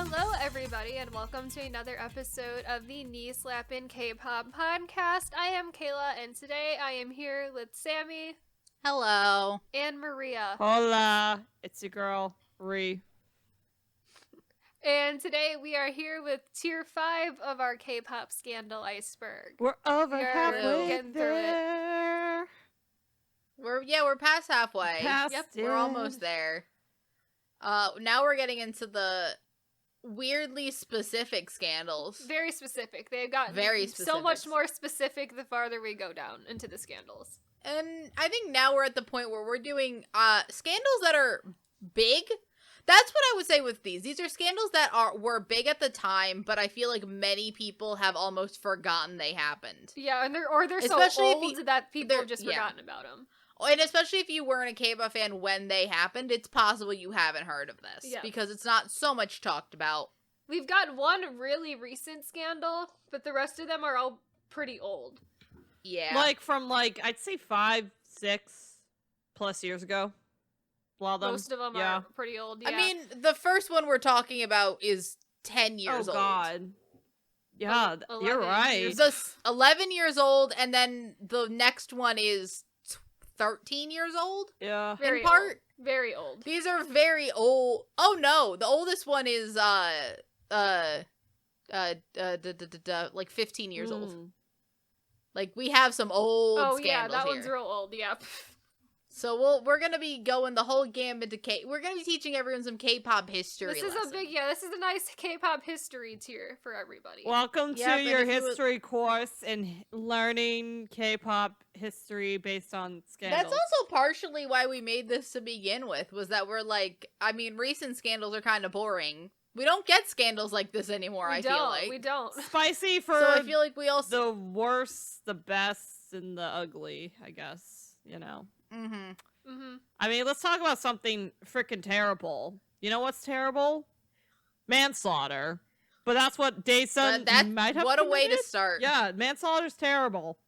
Hello, everybody, and welcome to another episode of the Slappin Kpop podcast. I am Kayla, and today I am here with Sammy. Hello. And Maria. Hola. It's your girl, Ree. And today we are here with tier 5 of our K-pop scandal, Iceberg. We're over halfway getting there. We're past halfway. We're almost there. Now we're getting into the weirdly specific scandals. Very specific. They've gotten so much more specific the farther we go down into the scandals. And I think now we're at the point where we're doing scandals that are big. That's what I would say with these. These are scandals that were big at the time, but I feel like many people have almost forgotten they happened. Yeah, and they're especially so old that people have just forgotten about them. And especially if you weren't a K-pop fan when they happened, it's possible you haven't heard of this. Because it's not so much talked about. We've got one really recent scandal, but the rest of them are all pretty old. Yeah. Like from I'd say 5, 6 plus years ago. Most of them are pretty old, yeah. I mean, the first one we're talking about is 10 years old. Oh, God. Yeah, you're right. 11 years old, and then the next one is 13 years old? Yeah. Very in part? Old. Very old. These are very old. Oh, no. The oldest one is, 15 years old. Like, we have some old scandals here. Oh, yeah, that one's real old, yeah. So we're gonna be going the whole gambit to We're gonna be teaching everyone some K-pop history. This is this is a nice K-pop history tier for everybody. Welcome to your history course in learning K-pop history based on scandals. That's also partially why we made this to begin with, was that we're recent scandals are kind of boring. We don't get scandals like this anymore, I feel like. We don't. Spicy for so I feel like we also... the worst, the best, and the ugly, I guess, you know. I mean, let's talk about something freaking terrible. You know what's terrible? Manslaughter. But that's what Daesun might have What committed? A way to start. Yeah, manslaughter's terrible.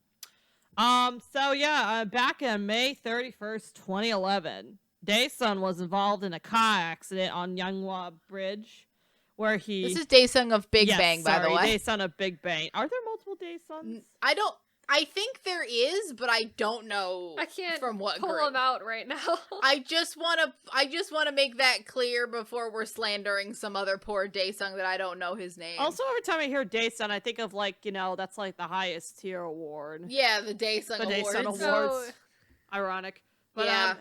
Back on May 31st, 2011, Daesun was involved in a car accident on Yeonghwa Bridge, where he... This is Daesung of Big Bang, by the way. Daesun of Big Bang. Are there multiple Daesuns? I think there is, but I don't know. I can't from what pull group. them out right now. I just want to make that clear before we're slandering some other poor Daesung that I don't know his name. Also, every time I hear Daesun, I think of that's like the highest tier award. Yeah, the Daesung Awards. Daesun Awards. Ironic. But yeah.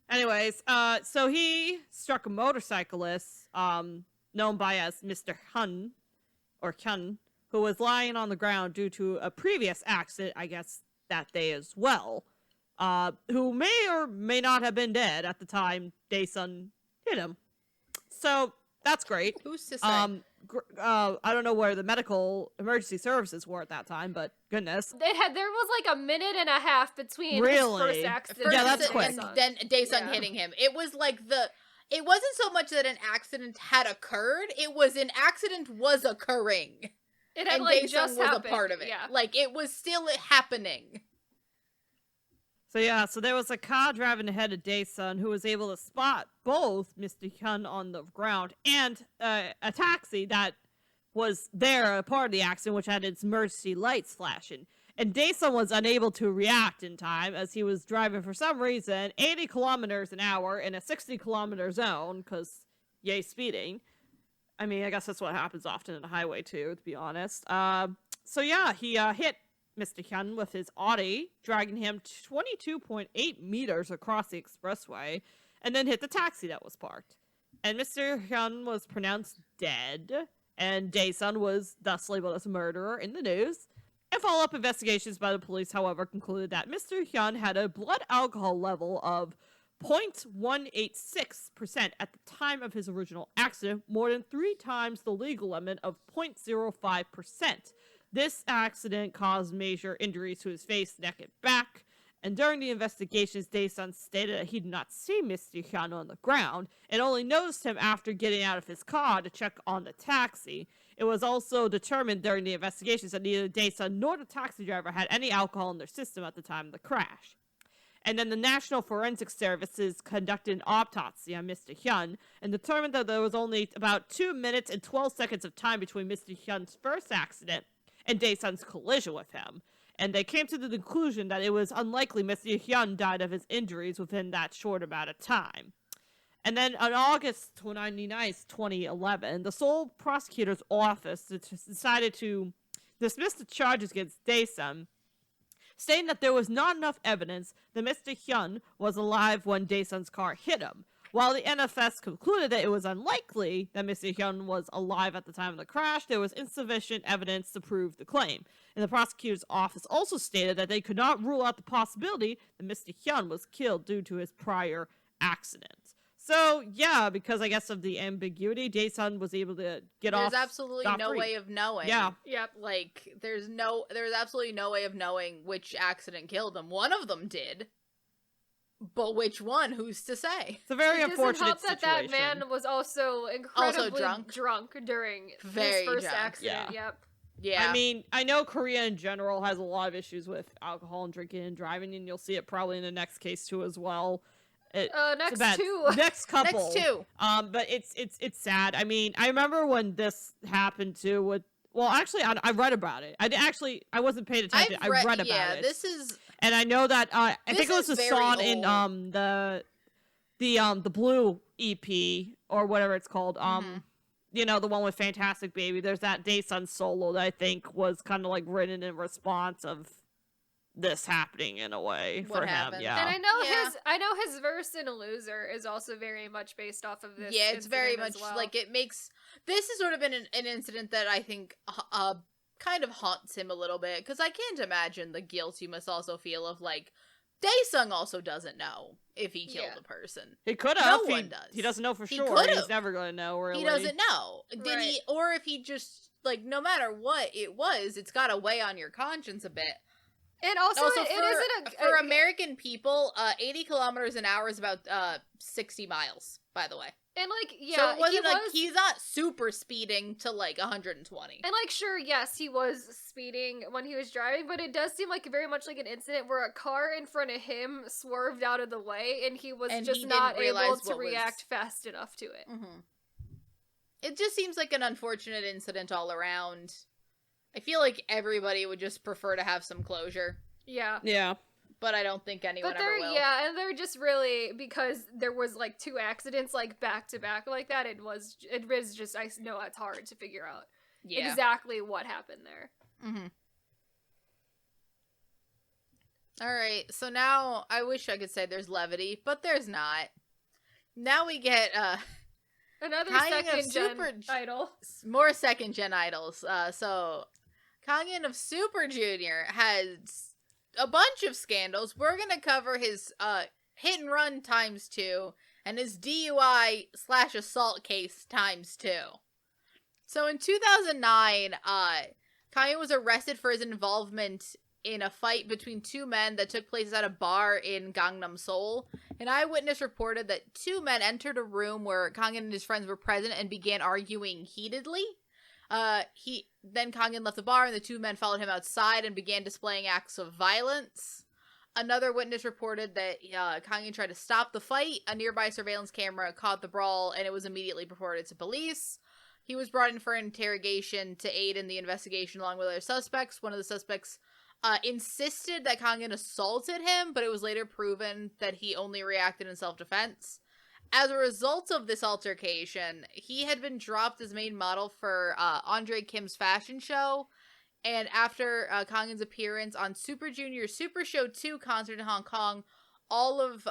Anyways, so he struck a motorcyclist, known by as Mr. Hyun, or Hyun, who was lying on the ground due to a previous accident, I guess, that day as well, who may or may not have been dead at the time Daesun hit him. So, that's great. Who's to say? I don't know where the medical emergency services were at that time, but goodness. There was like a minute and a half between his first accident. Yeah, that's quick. And then Daesung hitting him. It was like it wasn't so much that an accident had occurred, it was an accident was occurring. It had, just was happened. A part of it. Yeah. It was still happening. So there was a car driving ahead of Daesun who was able to spot both Mr. Hyun on the ground and a taxi that was there, a part of the accident, which had its emergency lights flashing. And Daesun was unable to react in time as he was driving, for some reason, 80 kilometers an hour in a 60-kilometer zone, because yay, speeding. I mean, I guess that's what happens often in a highway, too, to be honest. He hit Mr. Hyun with his Audi, dragging him 22.8 meters across the expressway, and then hit the taxi that was parked. And Mr. Hyun was pronounced dead, and Daesun was thus labeled as a murderer in the news. And follow-up investigations by the police, however, concluded that Mr. Hyun had a blood alcohol level of 0.186% at the time of his original accident, more than 3 times the legal limit of 0.05%. This accident caused major injuries to his face, neck, and back, and during the investigations, Daesun stated that he did not see Mr. Hyun on the ground, and only noticed him after getting out of his car to check on the taxi. It was also determined during the investigations that neither Daesun nor the taxi driver had any alcohol in their system at the time of the crash. And then the National Forensic Services conducted an autopsy on Mr. Hyun and determined that there was only about 2 minutes and 12 seconds of time between Mr. Hyun's first accident and Dae-sun's collision with him. And they came to the conclusion that it was unlikely Mr. Hyun died of his injuries within that short amount of time. And then on August 29th, 2011, the Seoul prosecutor's office decided to dismiss the charges against Dae-sun, stating that there was not enough evidence that Mr. Hyun was alive when Dae-sun's car hit him. While the NFS concluded that it was unlikely that Mr. Hyun was alive at the time of the crash, there was insufficient evidence to prove the claim. And the prosecutor's office also stated that they could not rule out the possibility that Mr. Hyun was killed due to his prior accident. So, yeah, because I guess of the ambiguity, Dae-sun was able to get off. There's absolutely no way of knowing. Yeah. Yep. Like, there's absolutely no way of knowing which accident killed him. One of them did. But which one? Who's to say? It's a very unfortunate situation. situation. That man was also incredibly drunk during Very his first drunk. accident. Yeah. Yep. Yeah. I mean, I know Korea in general has a lot of issues with alcohol and drinking and driving, and you'll see it probably in the next case too as well. Next two. Next couple. Next two. But it's sad. I mean, I remember when this happened too with. Well, actually, I read about it. I wasn't paying attention. I read about it. Yeah, this is. And I know that I think it was a very song in old. the Blue EP or whatever it's called. You know, the one with Fantastic Baby. There's that Dae-sun solo that I think was kind of like written in response of this happening in a way What for happened? him. Yeah. And I know his verse in "Loser" is also very much based off of this. Yeah, it's very incident much as well. like it makes. This has sort of been an incident that I think kind of haunts him a little bit, because I can't imagine the guilt you must also feel of like Dae-sung also doesn't know if he killed a person. He could have. No one does. He doesn't know for He sure. could've. He's never going to know, really. He doesn't know. Did Right. he? Or if he just like no matter what it was, it's got to weigh on your conscience a bit. And also, it isn't for American people, 80 kilometers an hour is about 60 miles, by the way. And like, yeah, so it wasn't he's not super speeding to like 120. And like, sure, yes, he was speeding when he was driving, but it does seem like very much like an incident where a car in front of him swerved out of the way, and he was just not able to react fast enough to it. Mm-hmm. It just seems like an unfortunate incident all around. I feel like everybody would just prefer to have some closure. Yeah. Yeah. But I don't think anyone ever will. Yeah, and they're just really, because there was like 2 accidents like back to back like that, it was just, I know it's hard to figure out exactly what happened there. Mm-hmm. Alright, so now I wish I could say there's levity, but there's not. Now we get another Kangin second-gen idol. More second-gen idols. So Kangin of Super Junior has a bunch of scandals. We're gonna cover his hit and run ×2 and his DUI/assault case ×2. So in 2009, Kangin was arrested for his involvement in a fight between 2 men that took place at a bar in Gangnam, Seoul. An eyewitness reported that 2 men entered a room where Kangin and his friends were present and began arguing heatedly. Then Kangin left the bar and the 2 men followed him outside and began displaying acts of violence. Another witness reported that Kangin tried to stop the fight. A nearby surveillance camera caught the brawl and it was immediately reported to police. He was brought in for interrogation to aid in the investigation along with other suspects. One of the suspects insisted that Kangin assaulted him, but it was later proven that he only reacted in self-defense. As a result of this altercation, he had been dropped as main model for Andre Kim's fashion show, and after Kangin's appearance on Super Junior Super Show 2 concert in Hong Kong, all of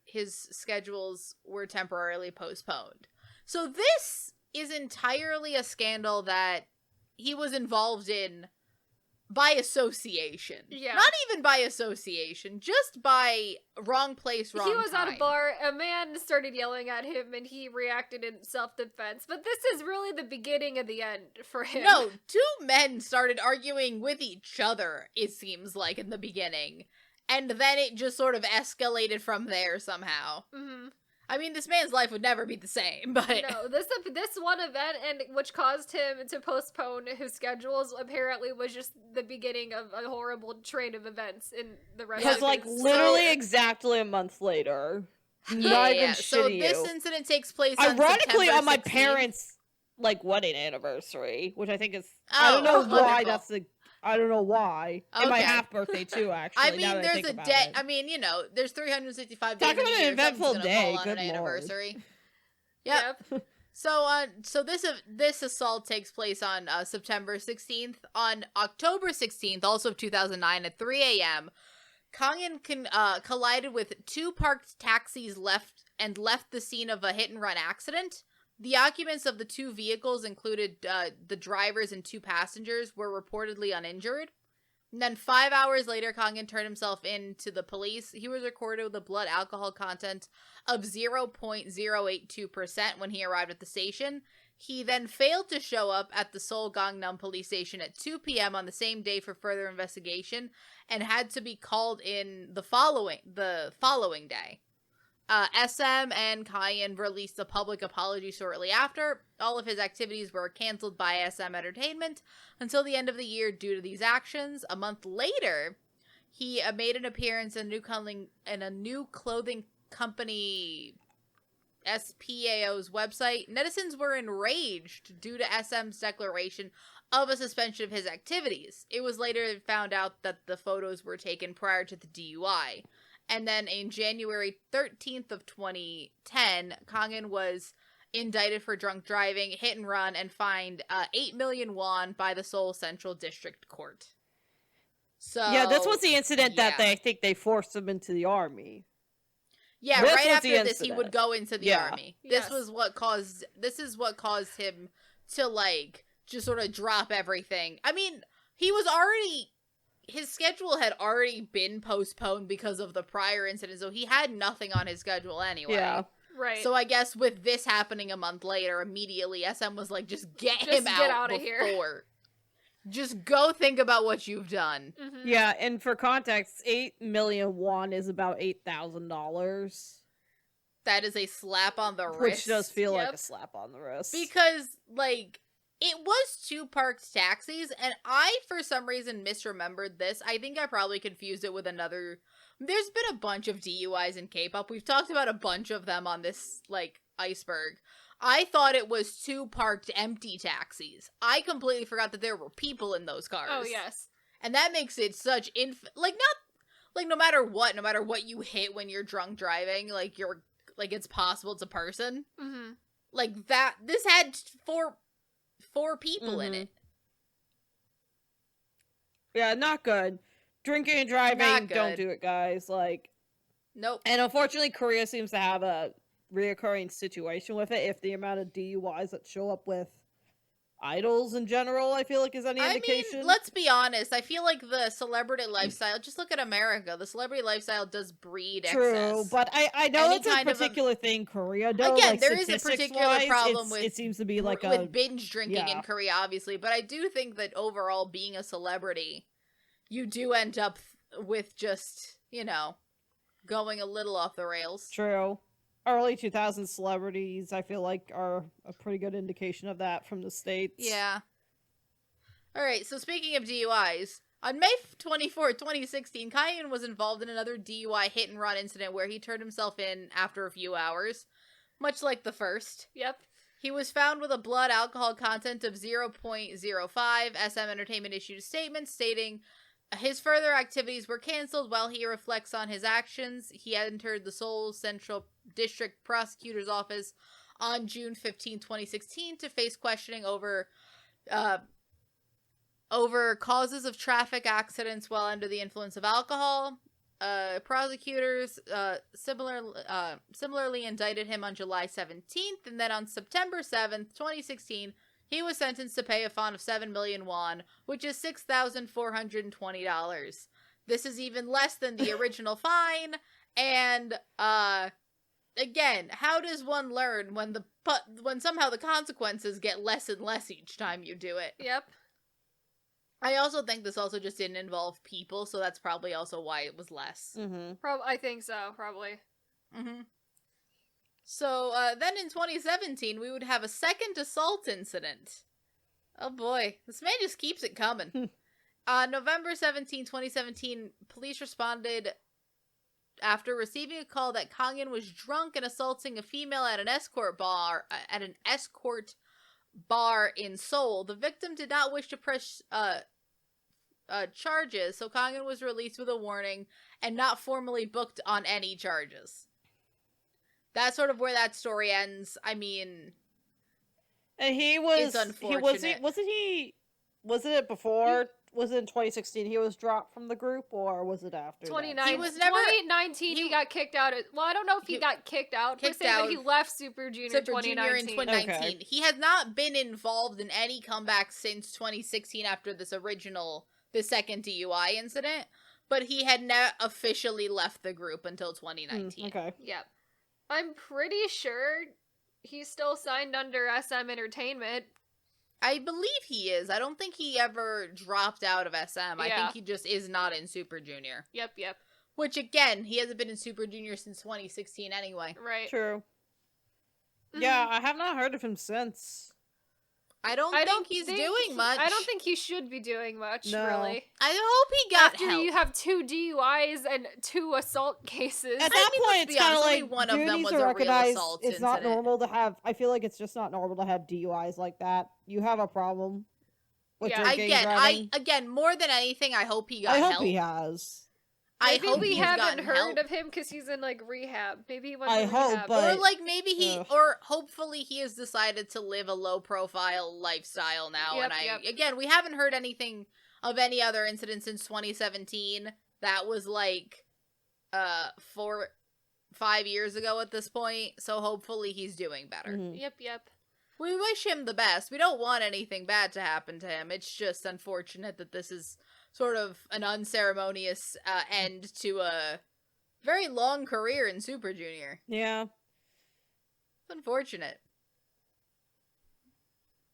his schedules were temporarily postponed. So this is entirely a scandal that he was involved in by association. Yeah. Not even by association, just by wrong place, wrong time. He was at a bar, a man started yelling at him, and he reacted in self-defense. But this is really the beginning of the end for him. No, 2 men started arguing with each other, it seems like, in the beginning. And then it just sort of escalated from there somehow. Mm-hmm. I mean, this man's life would never be the same, but... No, this one event, and which caused him to postpone his schedules, apparently was just the beginning of a horrible train of events in the rest of his... Because, literally exactly a month later. Not even So this incident takes place ironically on my 16th. parents' wedding anniversary, which I think is I don't know why that's the I don't know why. Okay. And my half birthday too, actually. I mean, there's a day. I mean, there's 365 days. Talk about an eventful day. Good Lord. Anniversary. Yep. So this assault takes place on September 16th. On October 16th, also of 2009, at 3 a.m., Kangin collided with two parked taxis left the scene of a hit-and-run accident. The occupants of the two vehicles included the drivers and two passengers were reportedly uninjured. And then 5 hours later, Kangin turned himself in to the police. He was recorded with a blood alcohol content of 0.082% when he arrived at the station. He then failed to show up at the Seoul Gangnam police station at 2 p.m. on the same day for further investigation and had to be called in the following day. SM and Kangin released a public apology shortly after. All of his activities were canceled by SM Entertainment until the end of the year due to these actions. A month later, he made an appearance in a new clothing company SPAO's website. Netizens were enraged due to SM's declaration of a suspension of his activities. It was later found out that the photos were taken prior to the DUI. And then in January 13th of 2010, Kangin was indicted for drunk driving, hit and run, and fined 8 million won by the Seoul Central District Court. So yeah, this was the incident that I think they forced him into the army. Yeah, right after this, he would go into the army. This is what caused him to just sort of drop everything. I mean, his schedule had already been postponed because of the prior incident, so he had nothing on his schedule anyway. Yeah. Right. So I guess with this happening a month later, immediately SM was like, just get out of here. Just go think about what you've done. Mm-hmm. Yeah, and for context, 8 million won is about $8,000. That is a slap on the wrist. Which does feel like a slap on the wrist. Because, it was two parked taxis, and I, for some reason, misremembered this. I think I probably confused it with another... There's been a bunch of DUIs in K-pop. We've talked about a bunch of them on this, Iceberg. I thought it was two parked empty taxis. I completely forgot that there were people in those cars. Oh, yes. And that makes it such no matter what you hit when you're drunk driving, it's possible it's a person. Mm-hmm. This had four people in it. Yeah, not good. Drinking and driving, don't do it, guys. Nope. And unfortunately, Korea seems to have a reoccurring situation with it. If the amount of DUIs that show up with idols in general, I feel like, is any indication. I mean, let's be honest. I feel like the celebrity lifestyle, just look at America. The celebrity lifestyle does breed excess. True, but I know it's a particular thing Korea does. Again, there is a particular problem with... It seems to be with binge drinking in Korea, obviously. But I do think that overall, being a celebrity, you do end up with just, going a little off the rails. True. Early 2000s celebrities, I feel like, are a pretty good indication of that from the States. Yeah. Alright, so speaking of DUIs, on May 24, 2016, Kangin was involved in another DUI hit-and-run incident where he turned himself in after a few hours, much like the first. Yep. He was found with a blood alcohol content of 0.05. SM Entertainment issued a statement stating... His further activities were canceled while he reflects on his actions. He entered the Seoul Central District Prosecutor's Office on June 15, 2016 to face questioning over causes of traffic accidents while under the influence of alcohol. Prosecutors similarly indicted him on July 17th, and then on September 7th, 2016, he was sentenced to pay a fine of 7 million won, which is $6,420. This is even less than the original fine, and, again, how does one learn when somehow the consequences get less and less each time you do it? Yep. I also think this also just didn't involve people, so that's probably also why it was less. Mm-hmm. I think so, probably. Mm-hmm. So then in 2017, we would have a second assault incident. Oh boy, this man just keeps it coming. November 17, 2017, police responded after receiving a call that Kangin was drunk and assaulting a female at an escort bar in Seoul. The victim did not wish to press charges, so Kangin was released with a warning and not formally booked on any charges. That's sort of where that story ends. I mean, and he was. It's unfortunate. Was it before? Was it in 2016 he was dropped from the group, or was it after? 2019 he got kicked out. Well, I don't know if he got kicked out per se, but he left Super Junior in 2019. Okay. He has not been involved in any comeback since 2016 after the second DUI incident, but he had not officially left the group until 2019. Okay. Yep. I'm pretty sure he's still signed under SM Entertainment. I believe he is. I don't think he ever dropped out of SM. Yeah. I think he just is not in Super Junior. Yep. Which, again, he hasn't been in Super Junior since 2016 anyway. Right. True. Yeah, I have not heard of him since. I don't think he's doing much. I don't think he should be doing much, really. I hope he got After help. you have 2 DUIs and 2 assault cases. At that point, it's kind of like one of them was a real assault It's not normal to have. I feel like it's just not normal to have DUIs like that. You have a problem with drinking and driving. Again, more than anything, I hope he got help. I hope he has. Maybe we haven't heard of him because he's in like rehab. Maybe he went to rehab. Hope, but... or like maybe or hopefully he has decided to live a low-profile lifestyle now. Again, we haven't heard anything of any other incidents since 2017. That was like 5 years ago at this point. So hopefully he's doing better. Mm-hmm. Yep. We wish him the best. We don't want anything bad to happen to him. It's just unfortunate that this is sort of an unceremonious end to a very long career in Super Junior. Yeah. It's unfortunate.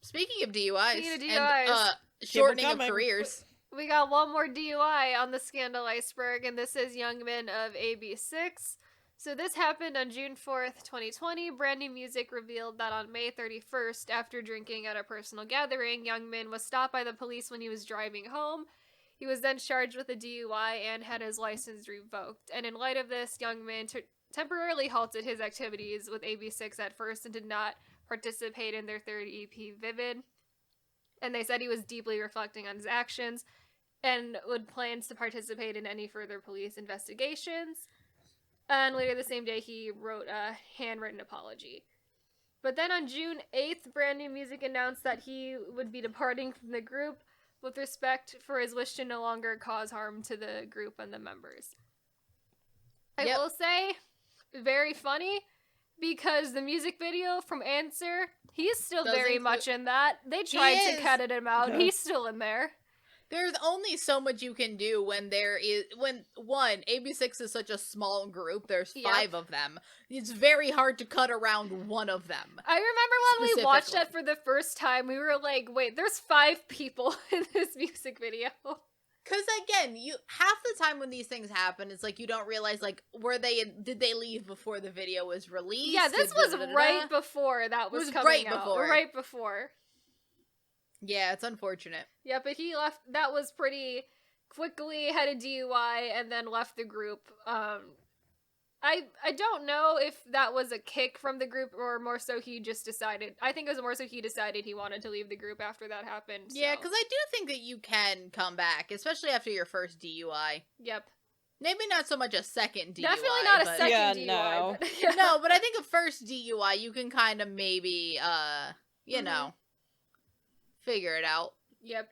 Speaking of DUIs, and shortening of careers. We got one more DUI on the scandal iceberg, and this is Youngmin of AB6. So this happened on June 4th, 2020. Brand New Music revealed that on May 31st, after drinking at a personal gathering, Youngmin was stopped by the police when he was driving home. He was then charged with a DUI and had his license revoked. And in light of this, Youngmin temporarily halted his activities with AB6 at first and did not participate in their third EP, Vivid. And they said he was deeply reflecting on his actions and would plans to participate in any further police investigations. And later the same day, he wrote a handwritten apology. But then on June 8th, Brand New Music announced that he would be departing from the group with respect for his wish to no longer cause harm to the group and the members. I will say, very funny, because the music video from Answer, he's still very much in that. They tried to cut him out. Yeah. He's still in there. There's only so much you can do when AB6 is such a small group, there's 5 of them. It's very hard to cut around one of them. I remember when we watched that for the first time, we were like, wait, there's 5 people in this music video. Because again, half the time when these things happen, it's like you don't realize, like, did they leave before the video was released? Yeah, this was right before that was coming out. Right before. Yeah, it's unfortunate. Yeah, but he left. That was pretty quickly, had a DUI, and then left the group. I don't know if that was a kick from the group or more so he just decided. I think it was more so he decided he wanted to leave the group after that happened. So. Yeah, because I do think that you can come back, especially after your first DUI. Yep. Maybe not so much a second DUI. Definitely not a second DUI. No. But, no, but I think a first DUI, you can kind of maybe, know, figure it out. Yep.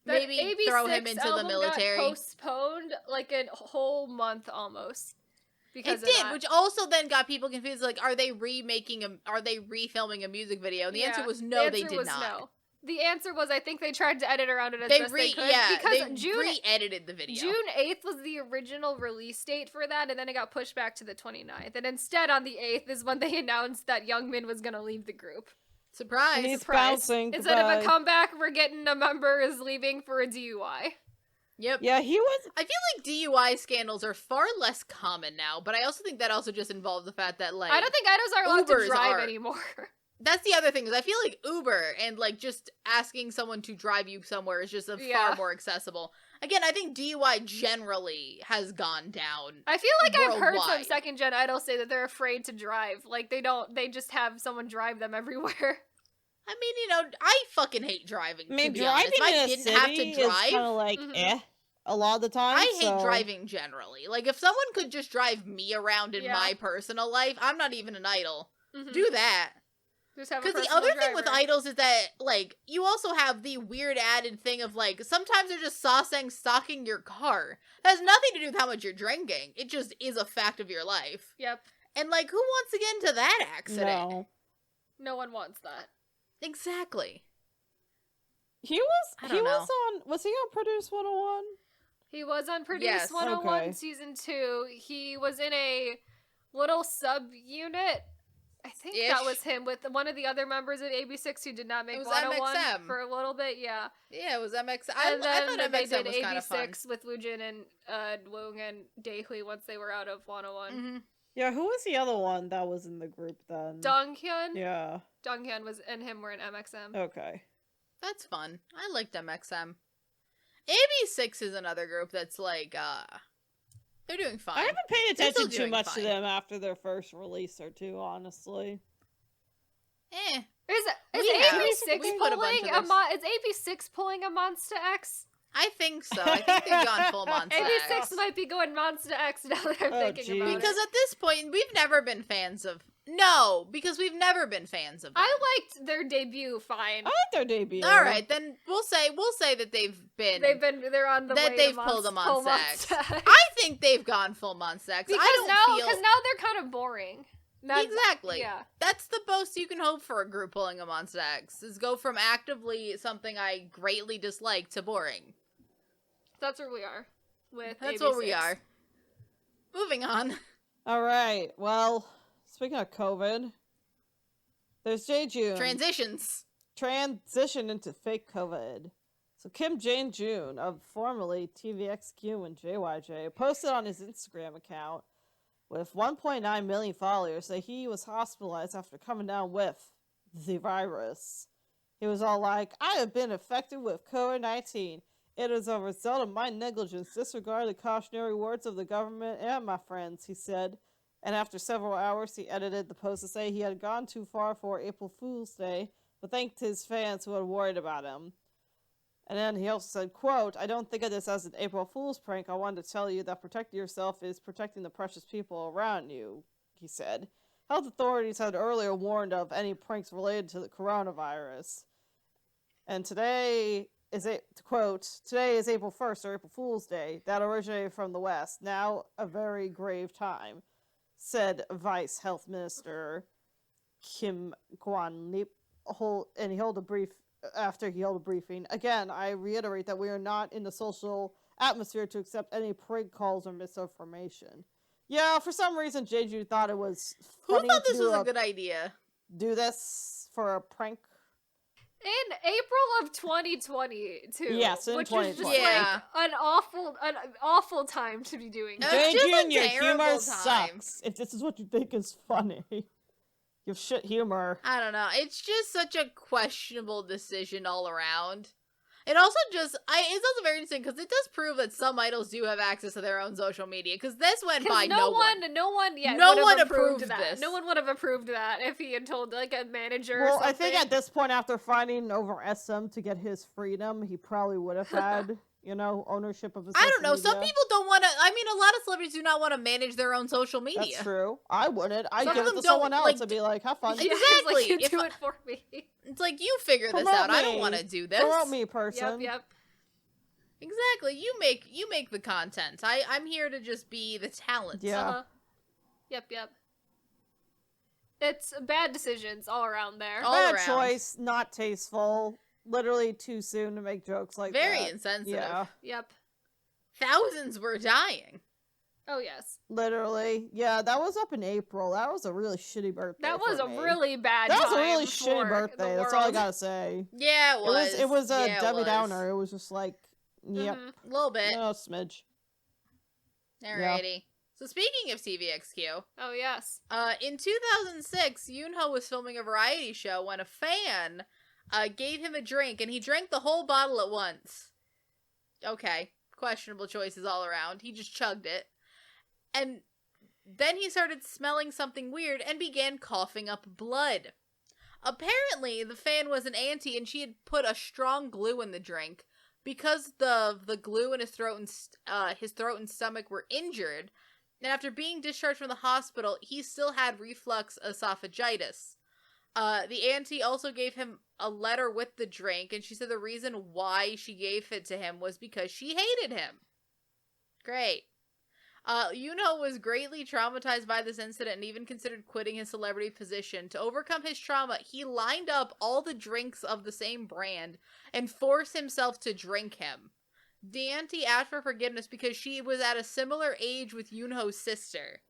Maybe AB6 throw him into the military. Got postponed like a whole month almost. Because it did, which also then got people confused. Like, are they refilming a music video? And the answer was no, they did not. No. The answer was I think they tried to edit around it as best they could. Yeah, because they re-edited the video. June 8th was the original release date for that, and then it got pushed back to the 29th. And instead, on the 8th is when they announced that Youngmin was going to leave the group. Surprise! He's bouncing. Instead of a comeback, we're getting a member is leaving for a DUI. Yep. Yeah, he was. I feel like DUI scandals are far less common now, but I also think that also just involves the fact that, like, I don't think idols are allowed Ubers to drive are. anymore. That's the other thing, is I feel like Uber and, like, just asking someone to drive you somewhere is just far more accessible. Again, I think DUI generally has gone down. I feel like I've heard some worldwide. second-gen idols say that they're afraid to drive. Like, they just have someone drive them everywhere. I mean, you know, I fucking hate driving, I mean, to be driving honest. If I in a didn't city have to drive, is kind of like a lot of the time. I hate driving generally. Like, if someone could just drive me around in my personal life, I'm not even an idol. Do that. Because the other thing with idols is that, like, you also have the weird added thing of, like, sometimes they're just stalking your car. That has nothing to do with how much you're drinking. It just is a fact of your life. Yep. And, like, who wants to get into that accident? No one wants that. Exactly. Was he on Produce 101? He was on Produce 101 season 2. He was in a little sub-unit. I think that was him with one of the other members of AB6 who did not make 101 for a little bit. Yeah, it was MXM. I thought MXM they did was kind of fun. AB6 with Woojin and Woong and Daehui once they were out of 101. Mm-hmm. Yeah, who was the other one that was in the group then? Donghyun. Yeah. Donghyun and him were in MXM. Okay. That's fun. I liked MXM. AB6 is another group that's like, they're doing fine. I haven't paid attention too much to them after their first release or two, honestly. Is AB6 pulling a Monsta X? I think so. I think they've gone full Monsta X. AB6 might be going Monsta X now that I'm thinking about it. Because at this point, we've never been fans of... No, because we've never been fans of them. I liked their debut fine. I like their debut. All right, then we'll say that they're on the way that they've pulled a Monsta X. I think they've gone full Monsta X. Because now they're kind of boring. Exactly. Yeah. That's the most you can hope for a group pulling a Monsta X, is go from actively something I greatly dislike to boring. That's where we are with That's AB6. what we are. Moving on. All right. Well, speaking of COVID, there's Jae-Jun. Transition into fake COVID. So Kim Jae-Jun, of formerly TVXQ and JYJ, posted on his Instagram account with 1.9 million followers that he was hospitalized after coming down with the virus. He was all like, I have been affected with COVID-19. It is a result of my negligence, disregard the cautionary words of the government and my friends, he said. And after several hours, he edited the post to say he had gone too far for April Fool's Day, but thanked his fans who had worried about him. And then he also said, quote, I don't think of this as an April Fool's prank. I wanted to tell you that protecting yourself is protecting the precious people around you, he said. Health authorities had earlier warned of any pranks related to the coronavirus. And today is today is April 1st, or April Fool's Day, that originated from the West. Now a very grave time, said Vice Health Minister Kim Kwan-lip, and he held a briefing. Again, I reiterate that we are not in the social atmosphere to accept any prank calls or misinformation. Yeah, for some reason, Jeju thought it was funny. Who thought this was a good idea? Do this for a prank? In April of 2020, too. Yes, in which 2020. was just like an awful time to be doing that. Jae-Jun, your humor sucks. If this is what you think is funny. You have shit humor. I don't know. It's just such a questionable decision all around. It also it's also very interesting because it does prove that some idols do have access to their own social media. Because this went by no one approved that. This. No one would have approved that if he had told like a manager. Well, or something. I think at this point, after fighting over SM to get his freedom, he probably would have had ownership of his. I don't know. Media. Some people don't want to. I mean, a lot of celebrities do not want to manage their own social media. That's true. I wouldn't. I'd give it to someone else and be like, "Have fun." Exactly. Like, you do it for me. It's like, you figure this out. I don't want to do this. Promote me, person. Yep. Exactly. You make the content. I'm here to just be the talent. Yeah. Yep. It's bad decisions all around there. Bad choice, not tasteful. Literally too soon to make jokes like that. Very insensitive. Yeah. Yep. Thousands were dying. Oh, yes. Literally. Yeah, that was up in April. That was a really shitty birthday. That was a really bad That was a really shitty birthday. That's all I gotta say. Yeah, it was. It was a Debbie Downer. It was just like, Yep. A little bit. No, smidge. Alrighty. Yeah. So speaking of CVXQ. Oh, yes. In 2006, Yoonho was filming a variety show when a fan gave him a drink, and he drank the whole bottle at once. Okay. Questionable choices all around. He just chugged it. And then he started smelling something weird and began coughing up blood. Apparently, the fan was an auntie, and she had put a strong glue in the drink. Because the glue in his throat and stomach were injured, and after being discharged from the hospital, he still had reflux esophagitis. The auntie also gave him a letter with the drink, and she said the reason why she gave it to him was because she hated him. Great. Yoonho was greatly traumatized by this incident and even considered quitting his celebrity position. To overcome his trauma, he lined up all the drinks of the same brand and forced himself to drink him. The auntie asked for forgiveness because she was at a similar age with Yoonho's sister.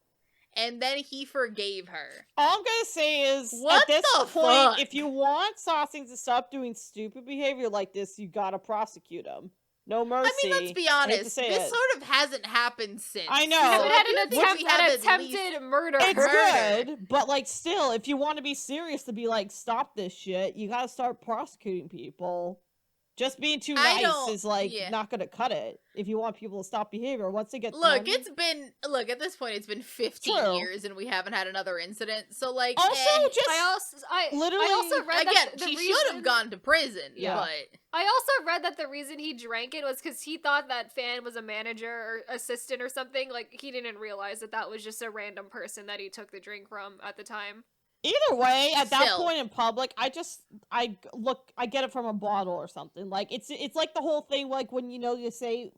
And then he forgave her. All I'm gonna say is, what at this the point, fuck? if you want Saucing to stop doing stupid behavior like this, you gotta prosecute him. No mercy. I mean, let's be honest. This sort of hasn't happened since. I know. We haven't had an attempted murder. It's good, but, like, still, if you want to be serious to be like, stop this shit, you gotta start prosecuting people. Just being too nice is, like, not gonna cut it. If you want people to stop behavior, once they get Look, at this point, it's been 15 years and we haven't had another incident. So, like, also, I also read that she should have gone to prison. Yeah. But I also read that the reason he drank it was because he thought that fan was a manager or assistant or something. Like, he didn't realize that was just a random person that he took the drink from at the time. Either way, at that point in public, I get it from a bottle or something. Like, it's like the whole thing, like, when, you say,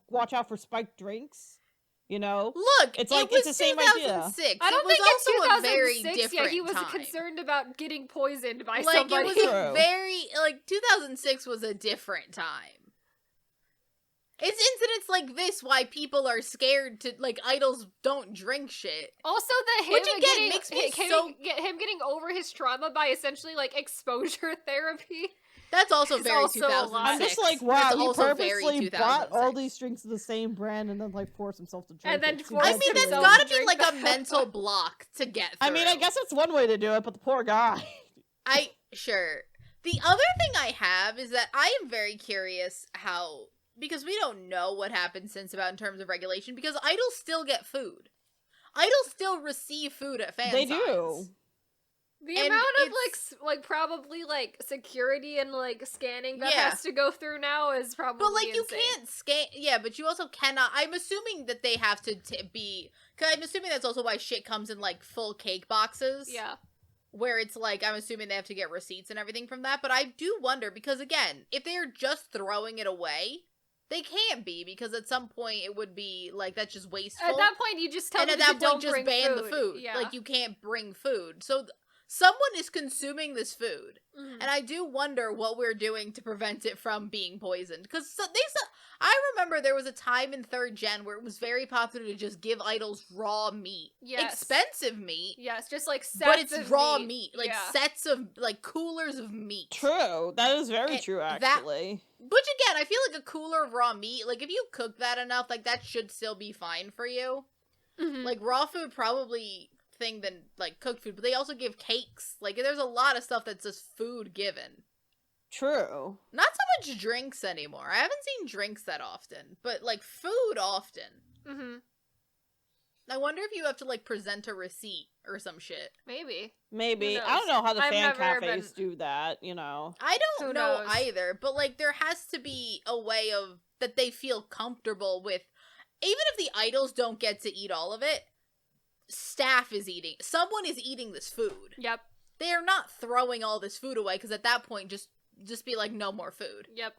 watch out for spiked drinks, Look, it's like, it's the same idea. I don't think it's also 2006, a very different he was time. Concerned about getting poisoned by somebody. It was 2006 was a different time. It's incidents like this why people are scared to, like, idols don't drink shit. Also, him getting over his trauma by essentially, like, exposure therapy. That's also very 2006. I'm just like, wow, he purposely bought all these drinks of the same brand and then, like, forced himself to drink it. I mean, that's gotta be, like, a mental block to get through. I mean, I guess that's one way to do it, but the poor guy. Sure. The other thing I have is that I am very curious how... Because we don't know what happened since about in terms of regulation, because idols still get food. Idols still receive food at fan They signs. Do. The amount of, probably, security and, scanning that has to go through now is probably insane. You can't scan... Yeah, but you also cannot... I'm assuming that they have to be... Because I'm assuming that's also why shit comes in, full cake boxes. Yeah. Where it's, I'm assuming they have to get receipts and everything from that. But I do wonder, because, again, if they're just throwing it away... They can't be, because at some point it would be, that's just wasteful. At that point, you just tell them just ban the food. Yeah. You can't bring food. So someone is consuming this food. Mm-hmm. And I do wonder what we're doing to prevent it from being poisoned. Because I remember there was a time in 3rd Gen where it was very popular to just give idols raw meat. Yes. Expensive meat. Yes, just sets but it's of raw meat. Sets of, coolers of meat. True. That is very true, actually. Which, again, I feel like a cooler of raw meat, if you cook that enough, that should still be fine for you. Mm-hmm. Raw food probably thing than, cooked food, but they also give cakes. There's a lot of stuff that's just food given. True. Not so much drinks anymore. I haven't seen drinks that often, but, food often. Mm-hmm. I wonder if you have to, present a receipt or some shit. Maybe. I don't know how the fan cafes do that, I don't know either, but, there has to be a way of that they feel comfortable with. Even if the idols don't get to eat all of it, staff is eating. Someone is eating this food. Yep. They are not throwing all this food away, because at that point, just be no more food. Yep.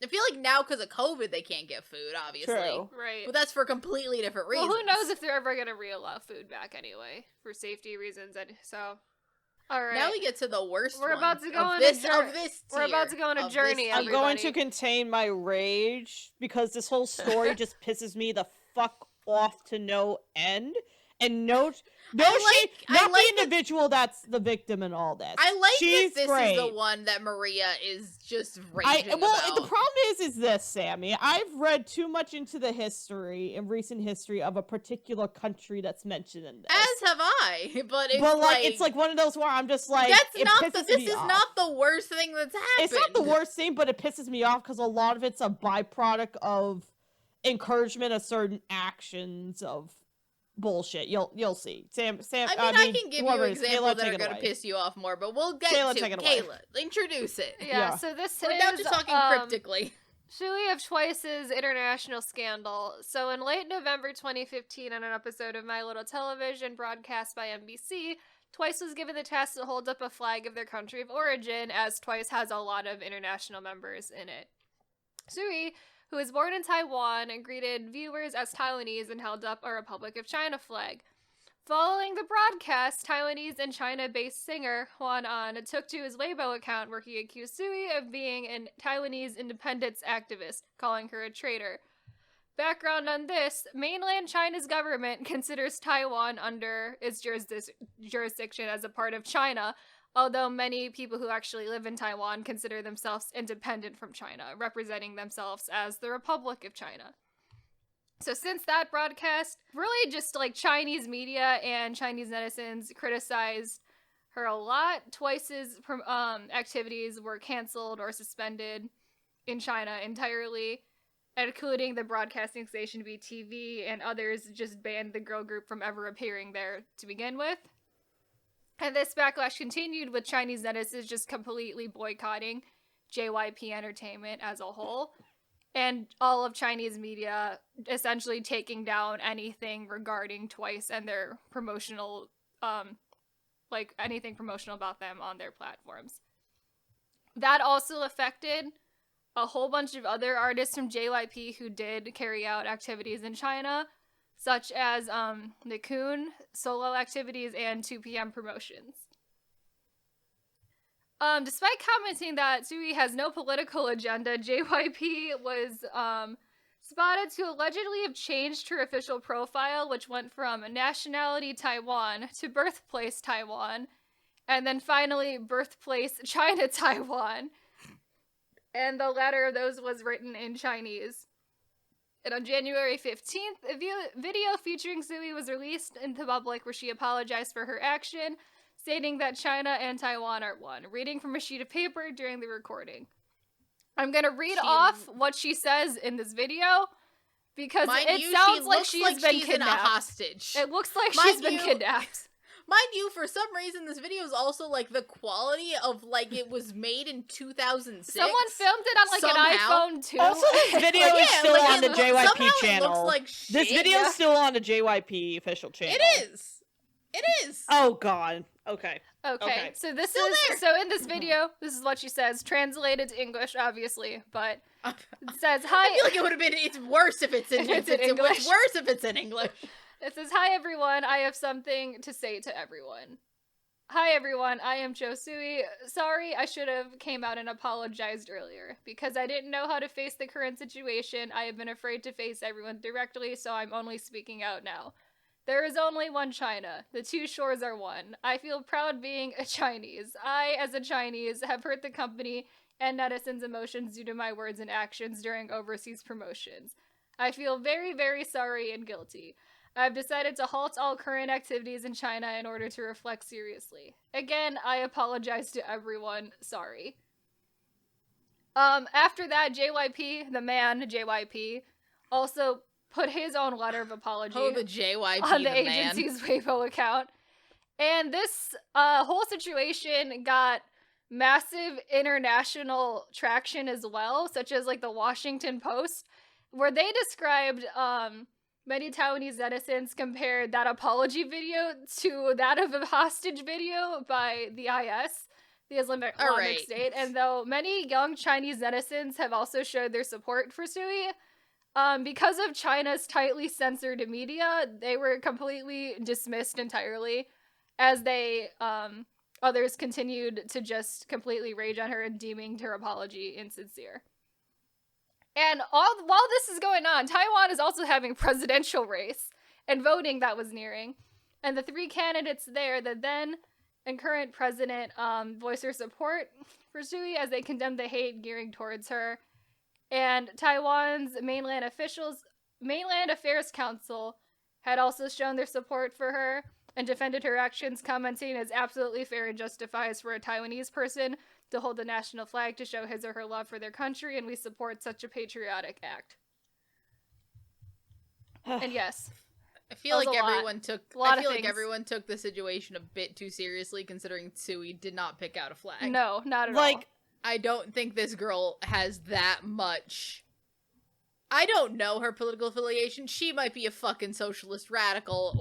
I feel like now, because of COVID, they can't get food, obviously. True. Right. But that's for completely different reasons. Well, who knows if they're ever going to re-allow food back anyway, for safety reasons, so... Alright. Now we get to the worst We're about to go on We're about to go on a journey, I'm going to contain my rage, because this whole story just pisses me the fuck off to no end. and not the individual that's the victim in all this. I like She's that this great. is the one that Maria is just raging about. The problem is this, Sammy. I've read too much into the recent history of a particular country that's mentioned in this. As have I, but it's like one of those where I'm just like, this is not the worst thing that's happened. It's not the worst thing, but it pisses me off because a lot of it's a byproduct of encouragement of certain actions of bullshit. You'll see. Sam. I can give you examples that are going to piss you off more, but we'll get to Kayla. Introduce it. Yeah. So this we're now just talking cryptically. Shui of Twice's international scandal. So in late November 2015, on an episode of My Little Television broadcast by NBC, Twice was given the task to hold up a flag of their country of origin, as Twice has a lot of international members in it. Sui, who was born in Taiwan, greeted viewers as Taiwanese and held up a Republic of China flag. Following the broadcast, Taiwanese and China-based singer Hwan An took to his Weibo account where he accused Sui of being a Taiwanese independence activist, calling her a traitor. Background on this, mainland China's government considers Taiwan under its jurisdiction as a part of China, although many people who actually live in Taiwan consider themselves independent from China, representing themselves as the Republic of China. So since that broadcast, really just like Chinese media and Chinese netizens criticized her a lot. Twice's activities were canceled or suspended in China entirely, including the broadcasting station VTV, and others just banned the girl group from ever appearing there to begin with. And this backlash continued with Chinese netizens just completely boycotting JYP Entertainment as a whole, and all of Chinese media essentially taking down anything regarding Twice and their promotional, anything promotional about them on their platforms. That also affected a whole bunch of other artists from JYP who did carry out activities in China, such as Nikun, solo activities, and 2PM promotions. Despite commenting that Sui has no political agenda, JYP was spotted to allegedly have changed her official profile, which went from nationality Taiwan to birthplace Taiwan, and then finally birthplace China Taiwan. And the latter of those was written in Chinese. And on January 15th, a video featuring Sui was released into public where she apologized for her action, stating that China and Taiwan are one, reading from a sheet of paper during the recording. I'm gonna read off what she says in this video, because it sounds like she's been kidnapped. In a hostage. It looks like she's been kidnapped. Mind you, for some reason, this video is also, like, the quality of, like, it was made in 2006. Someone filmed it on, like, an iPhone, too. Also, this video is still on the JYP channel. It looks like shit. This video is still on the JYP official channel. It is. Oh, God. Okay. So this is there. So in this video, this is what she says, translated to English, obviously, but it says, "Hi." I feel like it would have been. It's worse if it's in English. It's worse if it's in English. It says, "Hi everyone, I have something to say to everyone. Hi everyone, I am Jo Sui. Sorry, I should have came out and apologized earlier. Because I didn't know how to face the current situation, I have been afraid to face everyone directly, so I'm only speaking out now. There is only one China. The two shores are one. I feel proud being a Chinese. I, as a Chinese, have hurt the company and netizens' emotions due to my words and actions during overseas promotions. I feel very, very sorry and guilty. I've decided to halt all current activities in China in order to reflect seriously. Again, I apologize to everyone. Sorry." After that, JYP, the man JYP, also put his own letter of apology the JYP, on the agency's Weibo account. And this whole situation got massive international traction as well, such as like the Washington Post, where they described many Taiwanese netizens compared that apology video to that of a hostage video by the IS, the Islamic State. And though many young Chinese netizens have also showed their support for Sui, because of China's tightly censored media, they were completely dismissed entirely, as they others continued to just completely rage on her and deeming her apology insincere. And while this is going on, Taiwan is also having a presidential race. and voting that was nearing. And the 3 candidates there, the then and current president, voiced their support for Sui as they condemned the hate gearing towards her. And Taiwan's Mainland Affairs Council had also shown their support for her and defended her actions, commenting it's absolutely fair and justifies for a Taiwanese person to hold the national flag to show his or her love for their country, and we support such a patriotic act. And yes, I feel like everyone took the situation a bit too seriously, considering Sui did not pick out a flag. No, not at all. I don't think this girl has that much. I don't know her political affiliation. She might be a fucking socialist radical,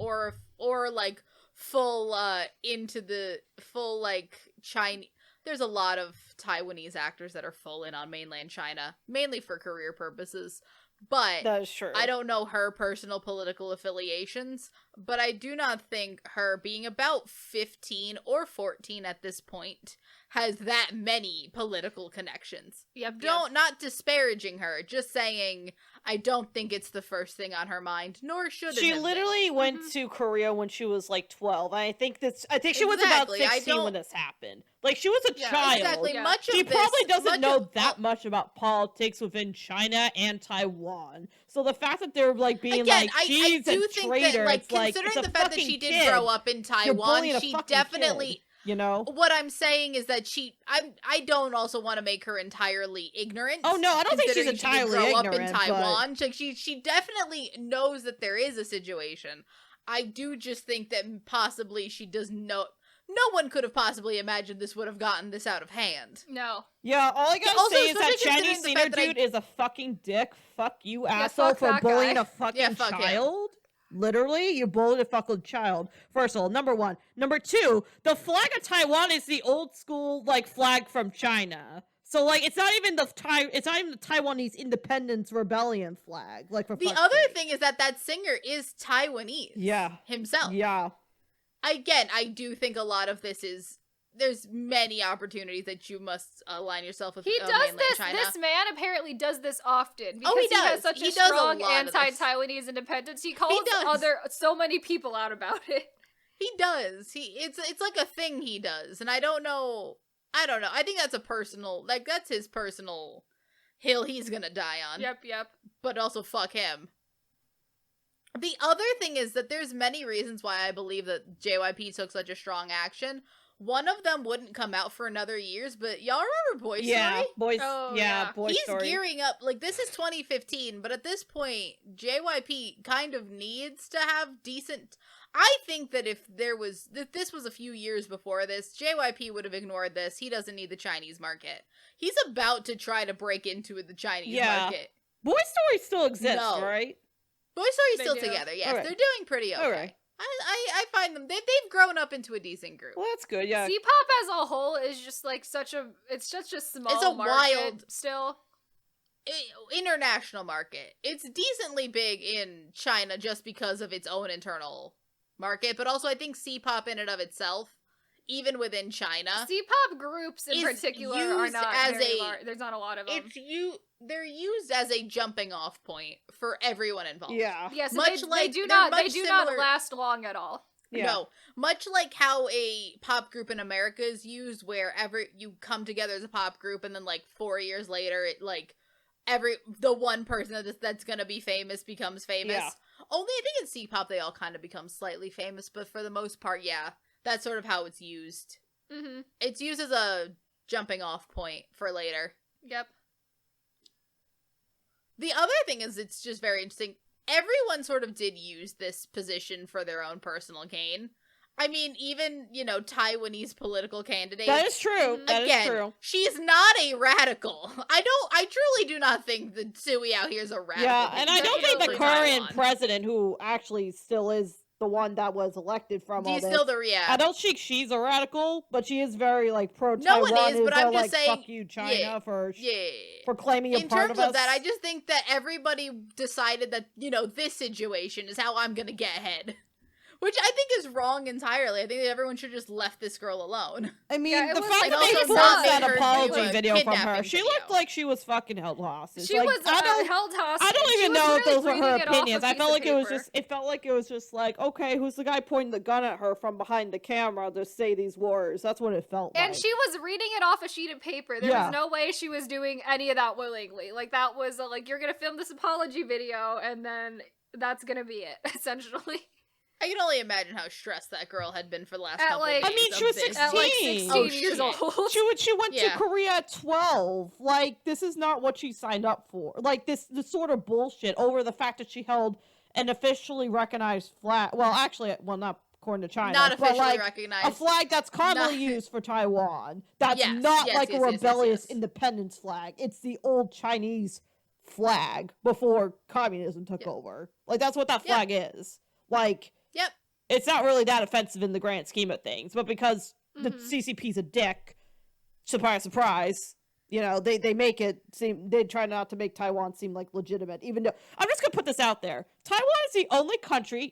or like full into the full like Chinese. There's a lot of Taiwanese actors that are full in on mainland China, mainly for career purposes. But that is true. I don't know her personal political affiliations, but I do not think her being about 15 or 14 at this point has that many political connections. Not disparaging her, just saying I don't think it's the first thing on her mind, nor should it. She literally went to Korea when she was like 12. And I think she was about 16 when this happened. Like, she was a child. Exactly. Yeah. She probably doesn't know that much about politics within China and Taiwan. So the fact that they're like being she's a traitor, that, considering the fact that she did grow up in Taiwan, she definitely. Kid. You know what I'm saying is that I don't also want to make her entirely ignorant. Oh no, I don't think she's entirely ignorant. Up in Taiwan, but... she definitely knows that there is a situation. I do just think that possibly she does know. No one could have possibly imagined this would have gotten this out of hand. No. Yeah, all I gotta say is that Chinese senior dude is a fucking dick. Fuck you, asshole, for bullying a fucking child. Literally, you bullied a fucking child. First of all, number one. Number two, the flag of Taiwan is the old school flag from China. So it's not even the Taiwanese Independence Rebellion flag. The other thing is that singer is Taiwanese. Yeah. Himself. Yeah. Again, I do think a lot of this is there's many opportunities that you must align yourself with. He does this. China. This man apparently does this often because he does. He has such a strong anti-Taiwanese independence. He calls so many people out about it. He does. It's like a thing he does, and I don't know. I think that's a personal that's his personal hill he's gonna die on. Yep. But also fuck him. The other thing is that there's many reasons why I believe that JYP took such a strong action. One of them wouldn't come out for another years, but y'all remember Boy Story? Boy Story. He's gearing up. This is 2015, but at this point, JYP kind of needs to have decent... I think that if this was a few years before this, JYP would have ignored this. He doesn't need the Chinese market. He's about to try to break into the Chinese market. Boy Story still exists, right? Boy Story's still together, yes. Right. They're doing pretty okay. Right. I find them, they've grown up into a decent group. Well, that's good, yeah. C-pop as a whole is just such a small market still. International market. It's decently big in China just because of its own internal market, but also I think C-pop in and of itself, even within China, C-pop groups in particular are not very large. There's not a lot of them. They're used as a jumping off point for everyone involved. Yeah. Yes, they do not last long at all. Yeah. No, much like how a pop group in America is used, where you come together as a pop group, and then 4 years later, it the one person that's gonna be famous becomes famous. Yeah. Only I think in C-pop they all kind of become slightly famous, but for the most part, yeah, that's sort of how it's used. Mm-hmm. It's used as a jumping off point for later. Yep. The other thing is, it's just very interesting. Everyone sort of did use this position for their own personal gain. I mean, even, Taiwanese political candidates. That is true. That is true. She's not a radical. I truly do not think that Sui out here is a radical. Yeah, and I don't think the current president, who actually still is the one that was elected from all this. Still I don't think she's a radical, but she is very, pro-Taiwan. No one is, but I'm just saying, fuck you, China, for claiming a part of us. In terms of that, I just think that everybody decided that, this situation is how I'm gonna get ahead. Which I think is wrong entirely. I think that everyone should just left this girl alone. I mean, Yeah, the fact like, that they also forced that made her apology do a video from her, kidnapping she video. looked like she was fucking held hostage. She like, was held hostage. I don't She even was know if really those were her reading it off a opinions. I piece felt of like paper. it felt like it was just like, okay, who's the guy pointing the gun at her from behind the camera to say these words? That's what it felt like. And she was reading it off a sheet of paper. There was no way she was doing any of that willingly. Like, that was like, you're gonna film this apology video, and then that's gonna be it, essentially. I can only imagine how stressed that girl had been for the last couple of days. I mean, she was 16. At like 16 years old. She went to Korea at 12. Like, this is not what she signed up for. Like, this sort of bullshit over the fact that she held an officially recognized flag. Well, actually, not according to China. Not officially but, like, recognized. a flag that's commonly used for Taiwan. That's not like a rebellious independence flag. It's the old Chinese flag before communism took over. Like, that's what that flag is. Like, it's not really that offensive in the grand scheme of things, but because the CCP's a dick, surprise, surprise, you know, they make it seem, they try not to make Taiwan seem like legitimate, even though, I'm just gonna put this out there, Taiwan is the only country,